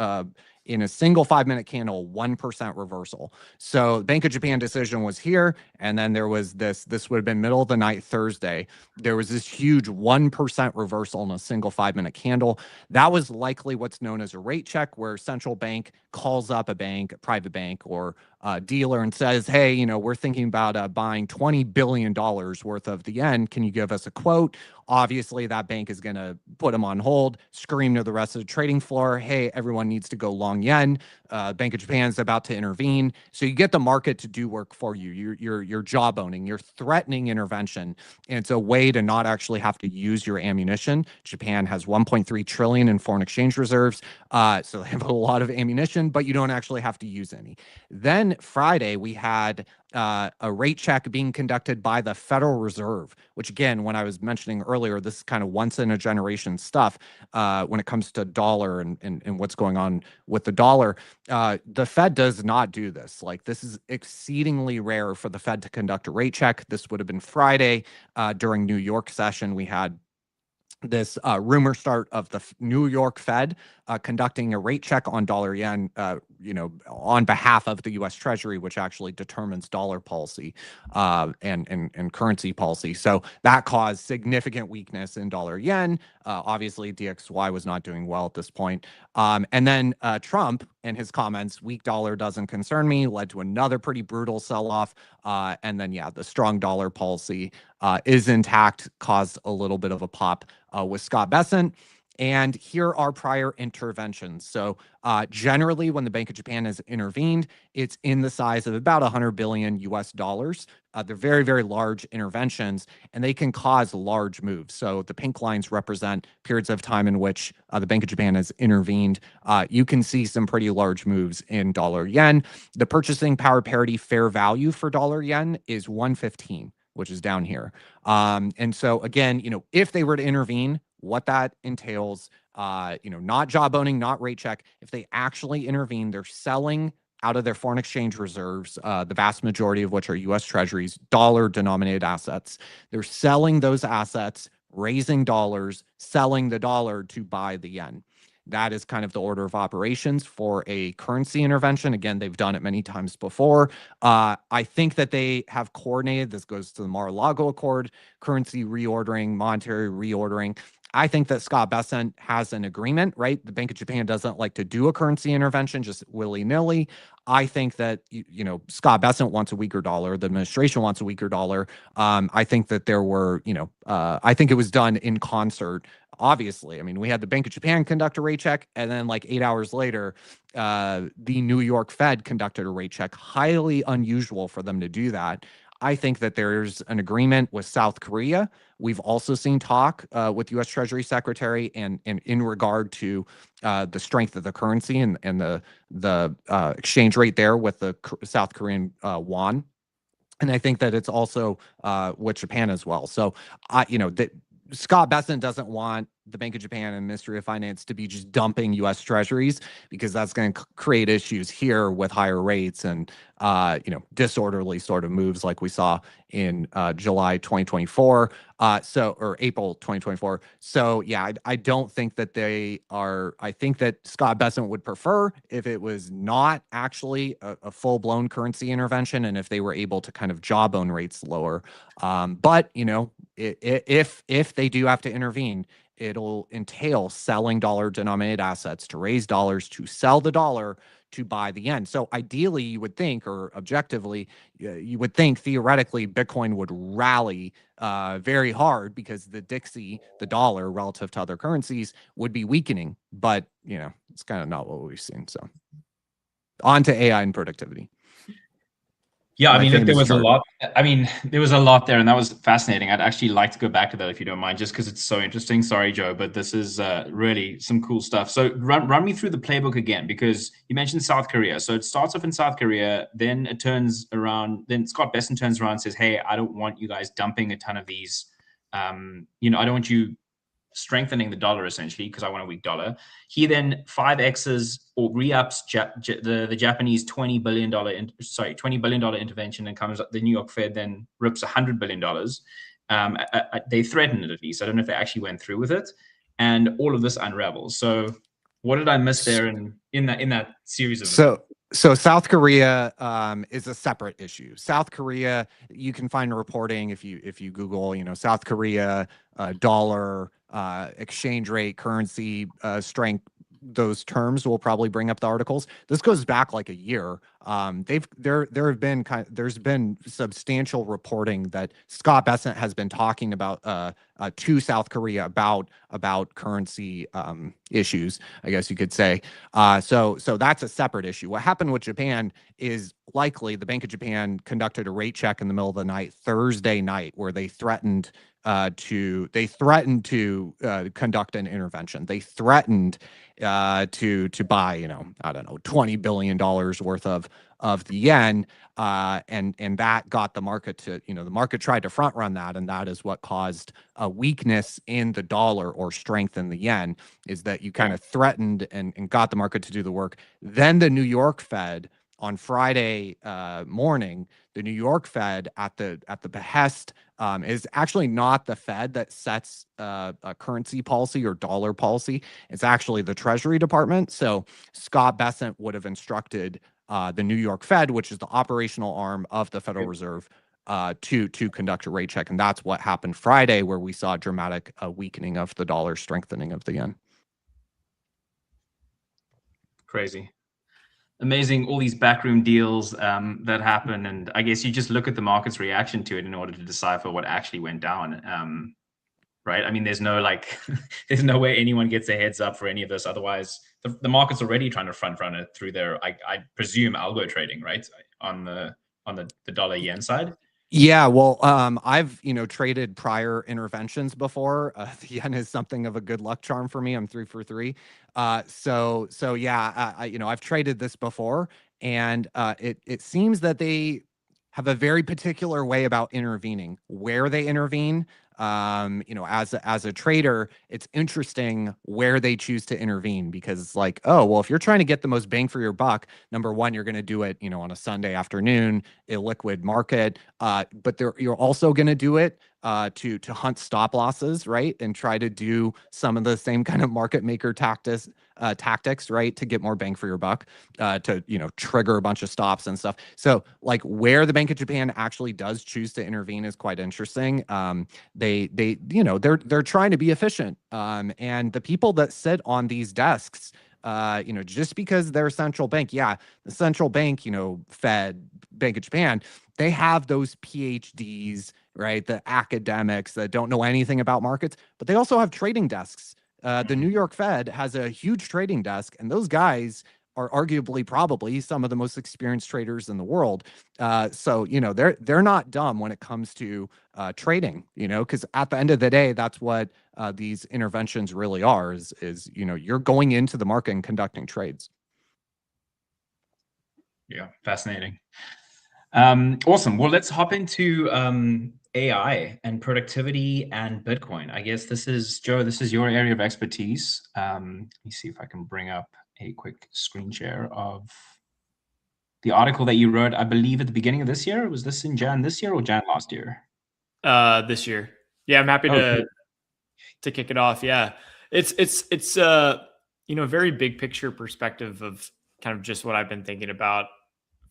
in a single 5-minute candle, 1% reversal. So Bank of Japan decision was here, and then there was this would have been middle of the night Thursday. There was this huge 1% reversal in a single 5-minute candle. That was likely what's known as a rate check, where central bank calls up a bank, a private bank, or a dealer and says, hey, we're thinking about buying $20 billion worth of the yen. Can you give us a quote? Obviously, that bank is going to put them on hold, scream to the rest of the trading floor, hey, everyone needs to go long yen. Bank of Japan is about to intervene. So you get the market to do work for you. You're jawboning, you're threatening intervention. And it's a way to not actually have to use your ammunition. Japan has 1.3 trillion in foreign exchange reserves. So they have a lot of ammunition, but you don't actually have to use any. Then then Friday, we had a rate check being conducted by the Federal Reserve, which again, when I was mentioning earlier, this is kind of once in a generation stuff when it comes to dollar and what's going on with the dollar. The Fed does not do this. Like, this is exceedingly rare for the Fed to conduct a rate check. This would have been Friday during New York session. We had this rumor start of the New York Fed conducting a rate check on dollar yen, on behalf of the U.S. Treasury, which actually determines dollar policy and currency policy. So that caused significant weakness in dollar yen. Obviously, DXY was not doing well at this point. And then Trump and his comments, "Weak dollar doesn't concern me," led to another pretty brutal sell-off. And then, the strong dollar policy is intact, caused a little bit of a pop with Scott Bessent. And here are prior interventions. So generally, when the Bank of Japan has intervened, it's in the size of about 100 billion US dollars. They're very, very large interventions, and they can cause large moves. So the pink lines represent periods of time in which the Bank of Japan has intervened. You can see some pretty large moves in dollar yen. The purchasing power parity fair value for dollar yen is 115, which is down here. And so again, if they were to intervene, what that entails, not job owning, not rate check. If they actually intervene, they're selling out of their foreign exchange reserves, the vast majority of which are U.S. Treasuries, dollar-denominated assets. They're selling those assets, raising dollars, selling the dollar to buy the yen. That is kind of the order of operations for a currency intervention. Again, they've done it many times before. I think that they have coordinated. This goes to the Mar-a-Lago Accord, currency reordering, monetary reordering. I think that Scott Bessent has an agreement, right? The Bank of Japan doesn't like to do a currency intervention just willy-nilly. I think that, Scott Bessent wants a weaker dollar. The administration wants a weaker dollar. I think that there were, I think it was done in concert. Obviously, I mean, we had the Bank of Japan conduct a rate check, and then like 8 hours later, the New York Fed conducted a rate check. Highly unusual for them to do that. I think that there's an agreement with South Korea. We've also seen talk with U.S. Treasury Secretary and in regard to the strength of the currency and the exchange rate there with the South Korean won. And I think that it's also with Japan as well. So, that Scott Bessent doesn't want the Bank of Japan and Ministry of Finance to be just dumping U.S. Treasuries, because that's going to create issues here with higher rates and, disorderly sort of moves like we saw in July 2024, or April 2024. So, yeah, I don't think that they are. I think that Scott Bessent would prefer if it was not actually a full-blown currency intervention, and if they were able to kind of jawbone rates lower. But, if they do have to intervene, it'll entail selling dollar-denominated assets to raise dollars, to sell the dollar, to buy the yen. So ideally, you would think, or objectively, you would think theoretically, Bitcoin would rally very hard because the Dixie, the dollar, relative to other currencies, would be weakening. But, it's kind of not what we've seen. So on to AI and productivity. Yeah, I mean, look, there was a lot. I mean, there was a lot there, and that was fascinating. I'd actually like to go back to that if you don't mind, just because it's so interesting. Sorry, Joe, but this is really some cool stuff. So run me through the playbook again, because you mentioned South Korea. So it starts off in South Korea, then it turns around. Then Scott Bessent turns around and says, "Hey, I don't want you guys dumping a ton of these. I don't want you strengthening the dollar, essentially, because I want a weak dollar." He then 5x's or re-ups the Japanese $20 billion intervention, and comes up. The New York Fed then rips $100 billion. They threatened it, at least. I don't know if they actually went through with it, and all of this unravels. So what did I miss there in that series of So South Korea is a separate issue. South Korea, you can find reporting if you Google, South Korea dollar exchange rate, currency strength. Those terms will probably bring up the articles. This goes back like a year. There's been substantial reporting that Scott Bessent has been talking about to South Korea about currency issues, I guess you could say. So that's a separate issue. What happened with Japan is likely the Bank of Japan conducted a rate check in the middle of the night, Thursday night, where they threatened to conduct an intervention. They threatened, to buy, I don't know, $20 billion worth of the yen. And that got the market to, the market tried to front run that. And that is what caused a weakness in the dollar or strength in the yen, is that you kind of threatened and got the market to do the work. Then the New York Fed on Friday morning, the New York Fed at the behest is actually not the Fed that sets a currency policy or dollar policy. It's actually the Treasury Department. So Scott Bessent would have instructed the New York Fed, which is the operational arm of the Federal Reserve, to conduct a rate check. And that's what happened Friday, where we saw a dramatic weakening of the dollar, strengthening of the yen. Crazy. Amazing, all these backroom deals that happen. And I guess you just look at the market's reaction to it in order to decipher what actually went down. Right? I mean, there's no there's no way anyone gets a heads up for any of this. Otherwise, the market's already trying to front run it through their, I presume, algo trading, right? On the dollar yen side. Yeah, well, I've traded prior interventions before. The yen is something of a good luck charm for me. I'm 3 for 3. So yeah, I've traded this before, and it seems that they have a very particular way about intervening, where they intervene. As a trader, it's interesting where they choose to intervene, because it's like, oh, well, if you're trying to get the most bang for your buck, number one, you're going to do it, on a Sunday afternoon, illiquid market. But you're also going to do it to hunt stop losses, right? And try to do some of the same kind of market maker tactics, right? To get more bang for your buck, to, trigger a bunch of stops and stuff. So like where the Bank of Japan actually does choose to intervene is quite interesting. They're trying to be efficient. And the people that sit on these desks, just because they're a central bank, the central bank, Fed, Bank of Japan, they have those PhDs, right? The academics that don't know anything about markets, but they also have trading desks. The New York Fed has a huge trading desk, and those guys are arguably probably some of the most experienced traders in the world. So they're not dumb when it comes to trading, because at the end of the day, that's what these interventions really are, is you're going into the market and conducting trades. Yeah, fascinating. Awesome. Well, let's hop into AI and productivity and Bitcoin. I guess this is, Joe, this is your area of expertise. Let me see if I can bring up a quick screen share of the article that you wrote, I believe, at the beginning of this year. Was this in Jan this year or Jan last year? This year. Yeah, I'm happy to kick it off. Yeah, it's a very big picture perspective of kind of just what I've been thinking about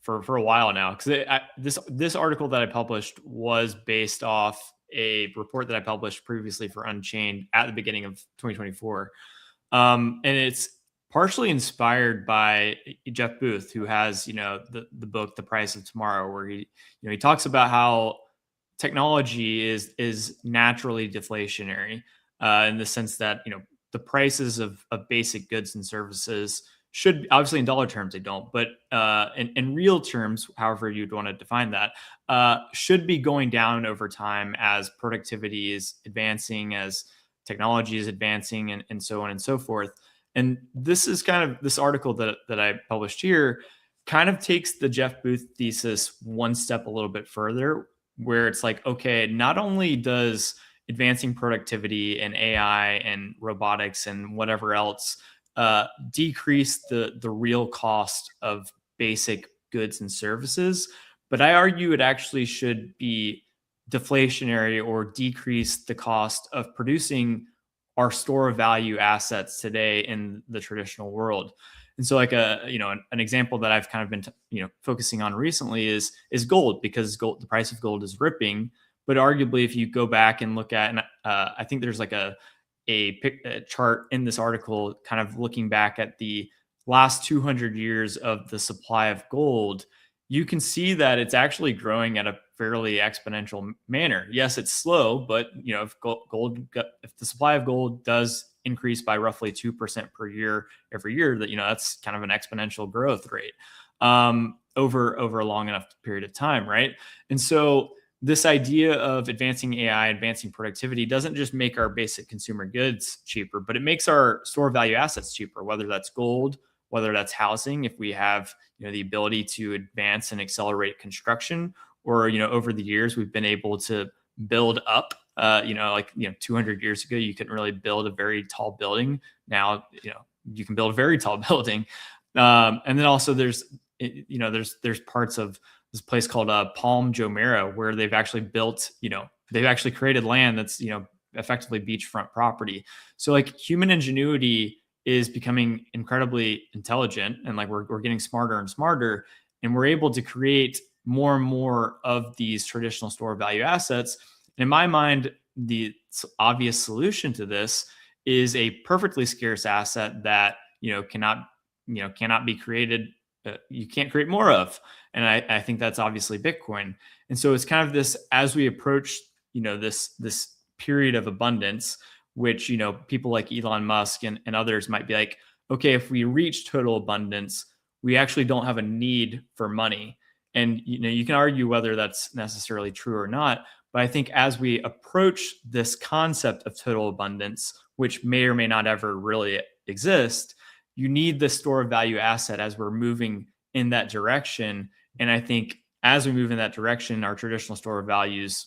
for a while now, because this article that I published was based off a report that I published previously for Unchained at the beginning of 2024, and it's partially inspired by Jeff Booth, who has the book The Price of Tomorrow, where he talks about how technology is naturally deflationary, in the sense that the prices of basic goods and services should, obviously in dollar terms they don't, but in real terms, however you'd want to define that, should be going down over time as productivity is advancing, as technology is advancing, and so on and so forth. And this is kind of, this article that I published here kind of takes the Jeff Booth thesis one step a little bit further, where it's like, okay, not only does advancing productivity and AI and robotics and whatever else decrease the real cost of basic goods and services, but I argue it actually should be deflationary, or decrease the cost of producing our store of value assets today in the traditional world. And so, like an example that I've kind of been focusing on recently is gold, because the price of gold is ripping. But arguably, if you go back and look at, and I think there's like a chart in this article, kind of looking back at the last 200 years of the supply of gold, you can see that it's actually growing at a fairly exponential manner. Yes, it's slow, but if the supply of gold does increase by roughly 2% per year every year, that's kind of an exponential growth rate over a long enough period of time, right? And so this idea of advancing AI, advancing productivity doesn't just make our basic consumer goods cheaper, but it makes our store value assets cheaper, whether that's gold, whether that's housing, if we have, the ability to advance and accelerate construction, or, over the years, we've been able to build up, 200 years ago, you couldn't really build a very tall building. Now, you can build a very tall building. And then also there's parts of this place called Palm Jumeirah where they've actually built, they've actually created land that's, effectively beachfront property. So like human ingenuity is becoming incredibly intelligent, and like we're getting smarter and smarter, and we're able to create more and more of these traditional store value assets. In my mind, the obvious solution to this is a perfectly scarce asset that cannot be created. You can't create more of, and I think that's obviously Bitcoin. And so it's kind of this, as we approach this period of abundance, which people like Elon Musk and others might be like, okay, if we reach total abundance, we actually don't have a need for money. And you can argue whether that's necessarily true or not. But I think as we approach this concept of total abundance, which may or may not ever really exist, you need the store of value asset as we're moving in that direction. And I think as we move in that direction, our traditional store of values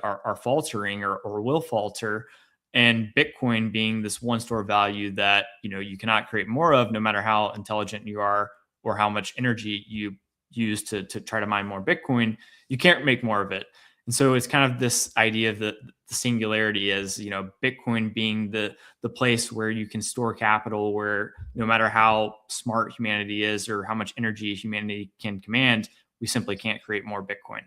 are faltering or will falter. And Bitcoin being this one store of value that you cannot create more of, no matter how intelligent you are or how much energy you use to try to mine more Bitcoin, you can't make more of it. And so it's kind of this idea of the singularity as, Bitcoin being the place where you can store capital, where no matter how smart humanity is or how much energy humanity can command, we simply can't create more Bitcoin.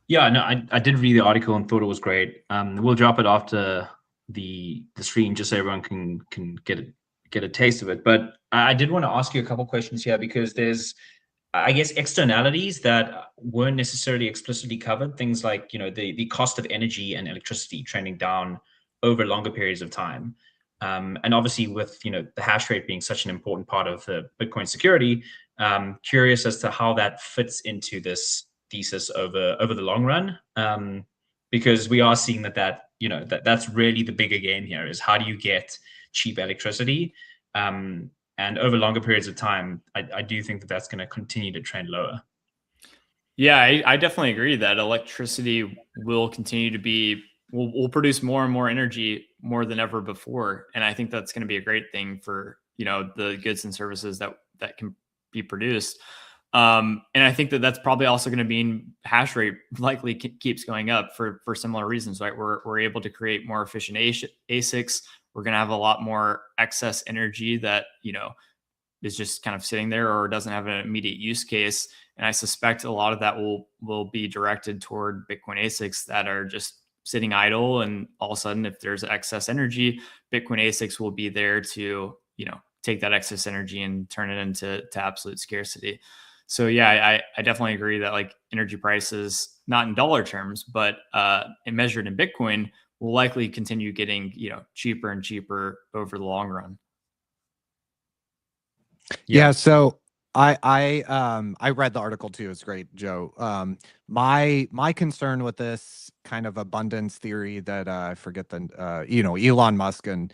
Yeah, no, I did read the article and thought it was great. We'll drop it after the stream just so everyone can get a taste of it. But I did want to ask you a couple questions here, because there's, I guess, externalities that weren't necessarily explicitly covered. Things like, the cost of energy and electricity trending down over longer periods of time. And obviously with, the hash rate being such an important part of the Bitcoin security, curious as to how that fits into this thesis over the long run. Because we are seeing that's really the bigger game here, is how do you get cheap electricity? And over longer periods of time, I do think that's going to continue to trend lower. Yeah, I definitely agree that electricity will continue to be, will produce more and more energy more than ever before. And I think that's going to be a great thing for, the goods and services that can be produced. And I think that's probably also going to mean hash rate likely keeps going up for similar reasons, right? We're able to create more efficient ASICs. We're going to have a lot more excess energy that, is just kind of sitting there or doesn't have an immediate use case. And I suspect a lot of that will be directed toward Bitcoin ASICs that are just sitting idle. And all of a sudden, if there's excess energy, Bitcoin ASICs will be there to, take that excess energy and turn it into absolute scarcity. So yeah, I definitely agree that like energy prices, not in dollar terms, but measured in Bitcoin, will likely continue getting cheaper and cheaper over the long run. Yeah. So I read the article too. It's great, Joe. My concern with this kind of abundance theory that I forget the Elon Musk and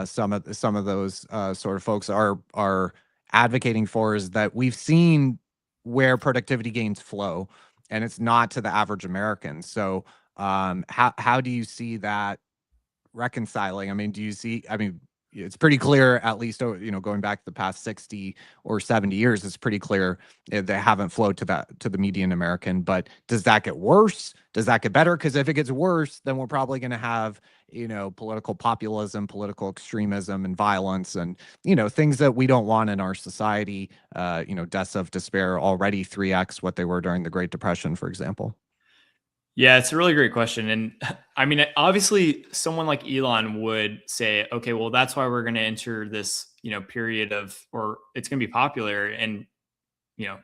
some of those sort of folks are advocating for is that we've seen where productivity gains flow, and it's not to the average American. So how do you see that reconciling? I mean, it's pretty clear, at least, going back the past 60 or 70 years, it's pretty clear they haven't flowed to the median American. But does that get worse? Does that get better? Because if it gets worse, then we're probably going to have, political populism, political extremism, and violence, and, things that we don't want in our society. Deaths of despair already 3x what they were during the Great Depression, for example. Yeah, it's a really great question. And I mean, obviously someone like Elon would say, okay, well, that's why we're going to enter this, period of, or it's going to be popular and,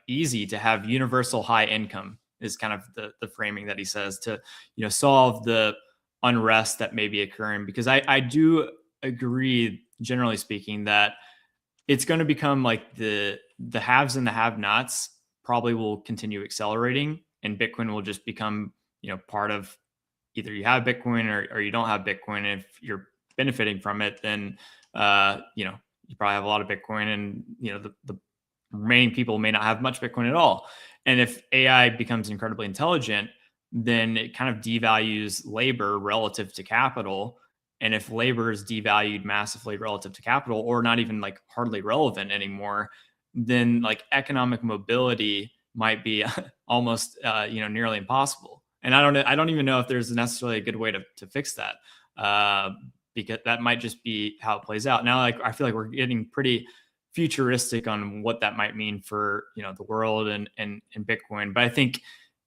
easy to have universal high income is kind of the framing that he says to, solve the unrest that may be occurring. Because I do agree, generally speaking, that it's going to become like the haves and the have-nots probably will continue accelerating. and Bitcoin will just become, part of either you have Bitcoin or you don't have Bitcoin. And if you're benefiting from it, then, you probably have a lot of Bitcoin, and, the remaining people may not have much Bitcoin at all. And if AI becomes incredibly intelligent, then it kind of devalues labor relative to capital. And if labor is devalued massively relative to capital, or not even like hardly relevant anymore, then like economic mobility might be almost nearly impossible. And I don't even know if there's necessarily a good way to fix that, because that might just be how it plays out. Now, like, I feel like we're getting pretty futuristic on what that might mean for the world and Bitcoin. But I think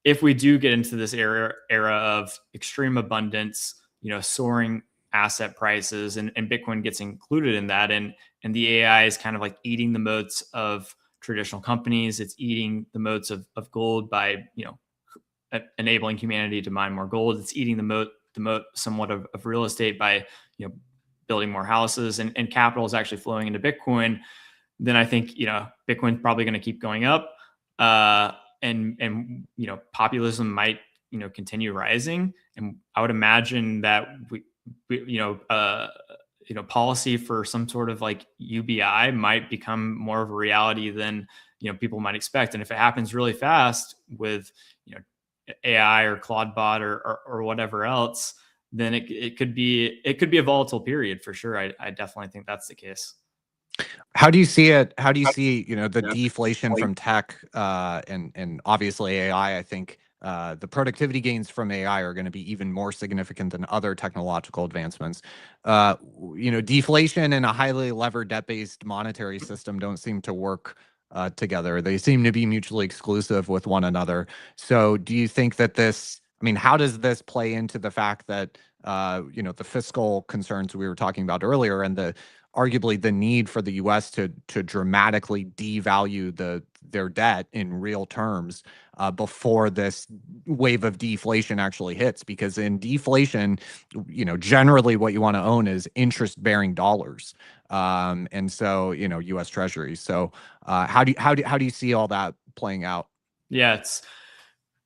if we do get into this era of extreme abundance, soaring asset prices, and Bitcoin gets included in that, and the AI is kind of like eating the moats of traditional companies. It's eating the moats of gold by enabling humanity to mine more gold. It's eating the moat somewhat of real estate by building more houses, and capital is actually flowing into Bitcoin. Then I think Bitcoin's probably going to keep going up, and populism might continue rising. And I would imagine that policy for some sort of like UBI might become more of a reality than people might expect. And if it happens really fast with AI or Claudebot or whatever else, then it could be a volatile period for sure. I definitely think that's the case. How do you see it? How do you see, the deflation from tech and obviously AI? I think the productivity gains from AI are going to be even more significant than other technological advancements. Deflation and a highly levered debt-based monetary system don't seem to work together. They seem to be mutually exclusive with one another. So do you think that how does this play into the fact that, the fiscal concerns we were talking about earlier, and arguably the need for the U.S. to dramatically devalue their debt in real terms before this wave of deflation actually hits? Because in deflation, generally what you want to own is interest-bearing dollars, and so U.S. Treasuries. So how do you see all that playing out? Yeah,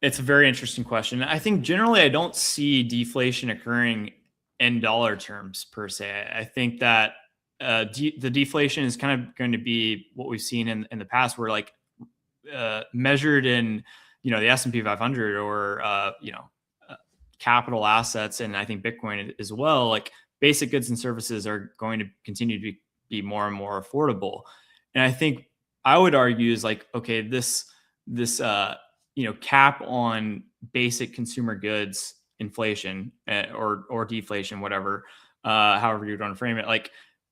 it's a very interesting question. I think generally I don't see deflation occurring in dollar terms per se. I think that the deflation is kind of going to be what we've seen in the past, where like measured in the S&P 500 or capital assets, and I think Bitcoin as well. Like basic goods and services are going to continue to be more and more affordable. And I think I would argue is like, okay, this cap on basic consumer goods inflation or deflation, whatever, however you want to frame it, like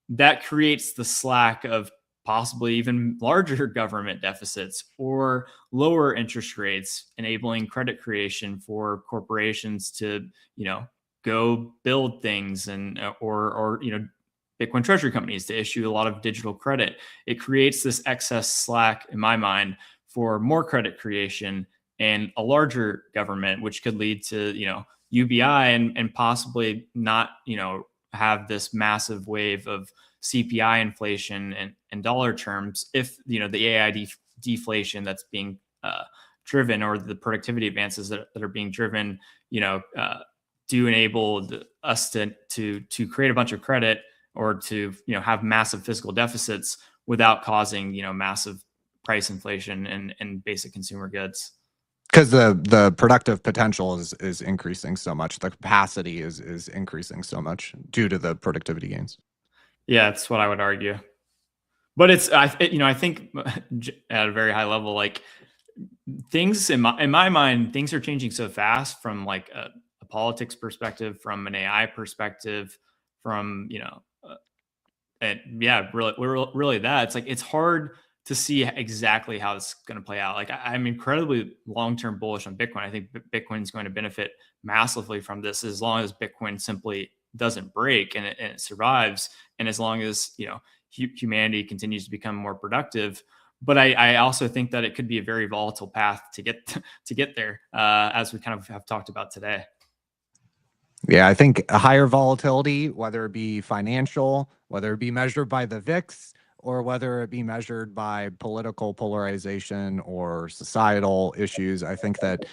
that creates the slack of possibly even larger government deficits or lower interest rates, enabling credit creation for corporations to, go build things and or Bitcoin treasury companies to issue a lot of digital credit. It creates this excess slack, in my mind, for more credit creation and a larger government, which could lead to, UBI and possibly not, have this massive wave of CPI inflation and dollar terms if, the AI deflation that's being driven, or the productivity advances that are being driven, do enable us to create a bunch of credit or to, have massive fiscal deficits without causing, massive price inflation and basic consumer goods. Because the productive potential is increasing so much, the capacity is increasing so much due to the productivity gains. Yeah, that's what I would argue. But I think at a very high level, like things in my mind, things are changing so fast from like a politics perspective, from an AI perspective, from and yeah, really that it's like it's hard to see exactly how it's going to play out. Like I'm incredibly long-term bullish on Bitcoin. I think Bitcoin is going to benefit massively from this, as long as Bitcoin simply doesn't break and it survives, and as long as humanity continues to become more productive. But I also think that it could be a very volatile path to get there, as we kind of have talked about today. Yeah, I think a higher volatility, whether it be financial, whether it be measured by the VIX, or whether it be measured by political polarization or societal issues, I think that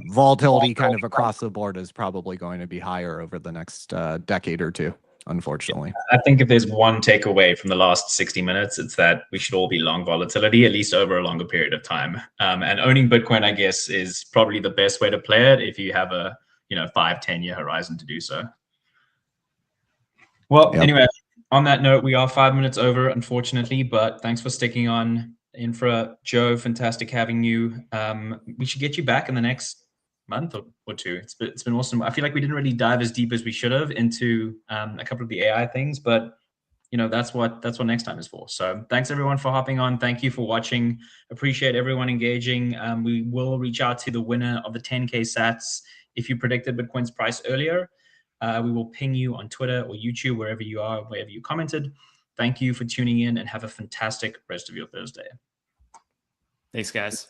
volatility kind of across the board is probably going to be higher over the next decade or two, unfortunately. I think if there's one takeaway from the last 60 minutes, it's that we should all be long volatility, at least over a longer period of time. And owning Bitcoin, I guess, is probably the best way to play it if you have a 5-10 year horizon to do so. Well, anyway, on that note, we are 5 minutes over, unfortunately, but thanks for sticking on. Infra, Joe, fantastic having you. We should get you back in the next month or two. It's been awesome. I feel like we didn't really dive as deep as we should have into a couple of the AI things, but that's what next time is for. So thanks everyone for hopping on. Thank you for watching. Appreciate everyone engaging. We will reach out to the winner of the 10K sats. If you predicted Bitcoin's price earlier, we will ping you on Twitter or YouTube, wherever you are, wherever you commented. Thank you for tuning in and have a fantastic rest of your Thursday. Thanks, guys.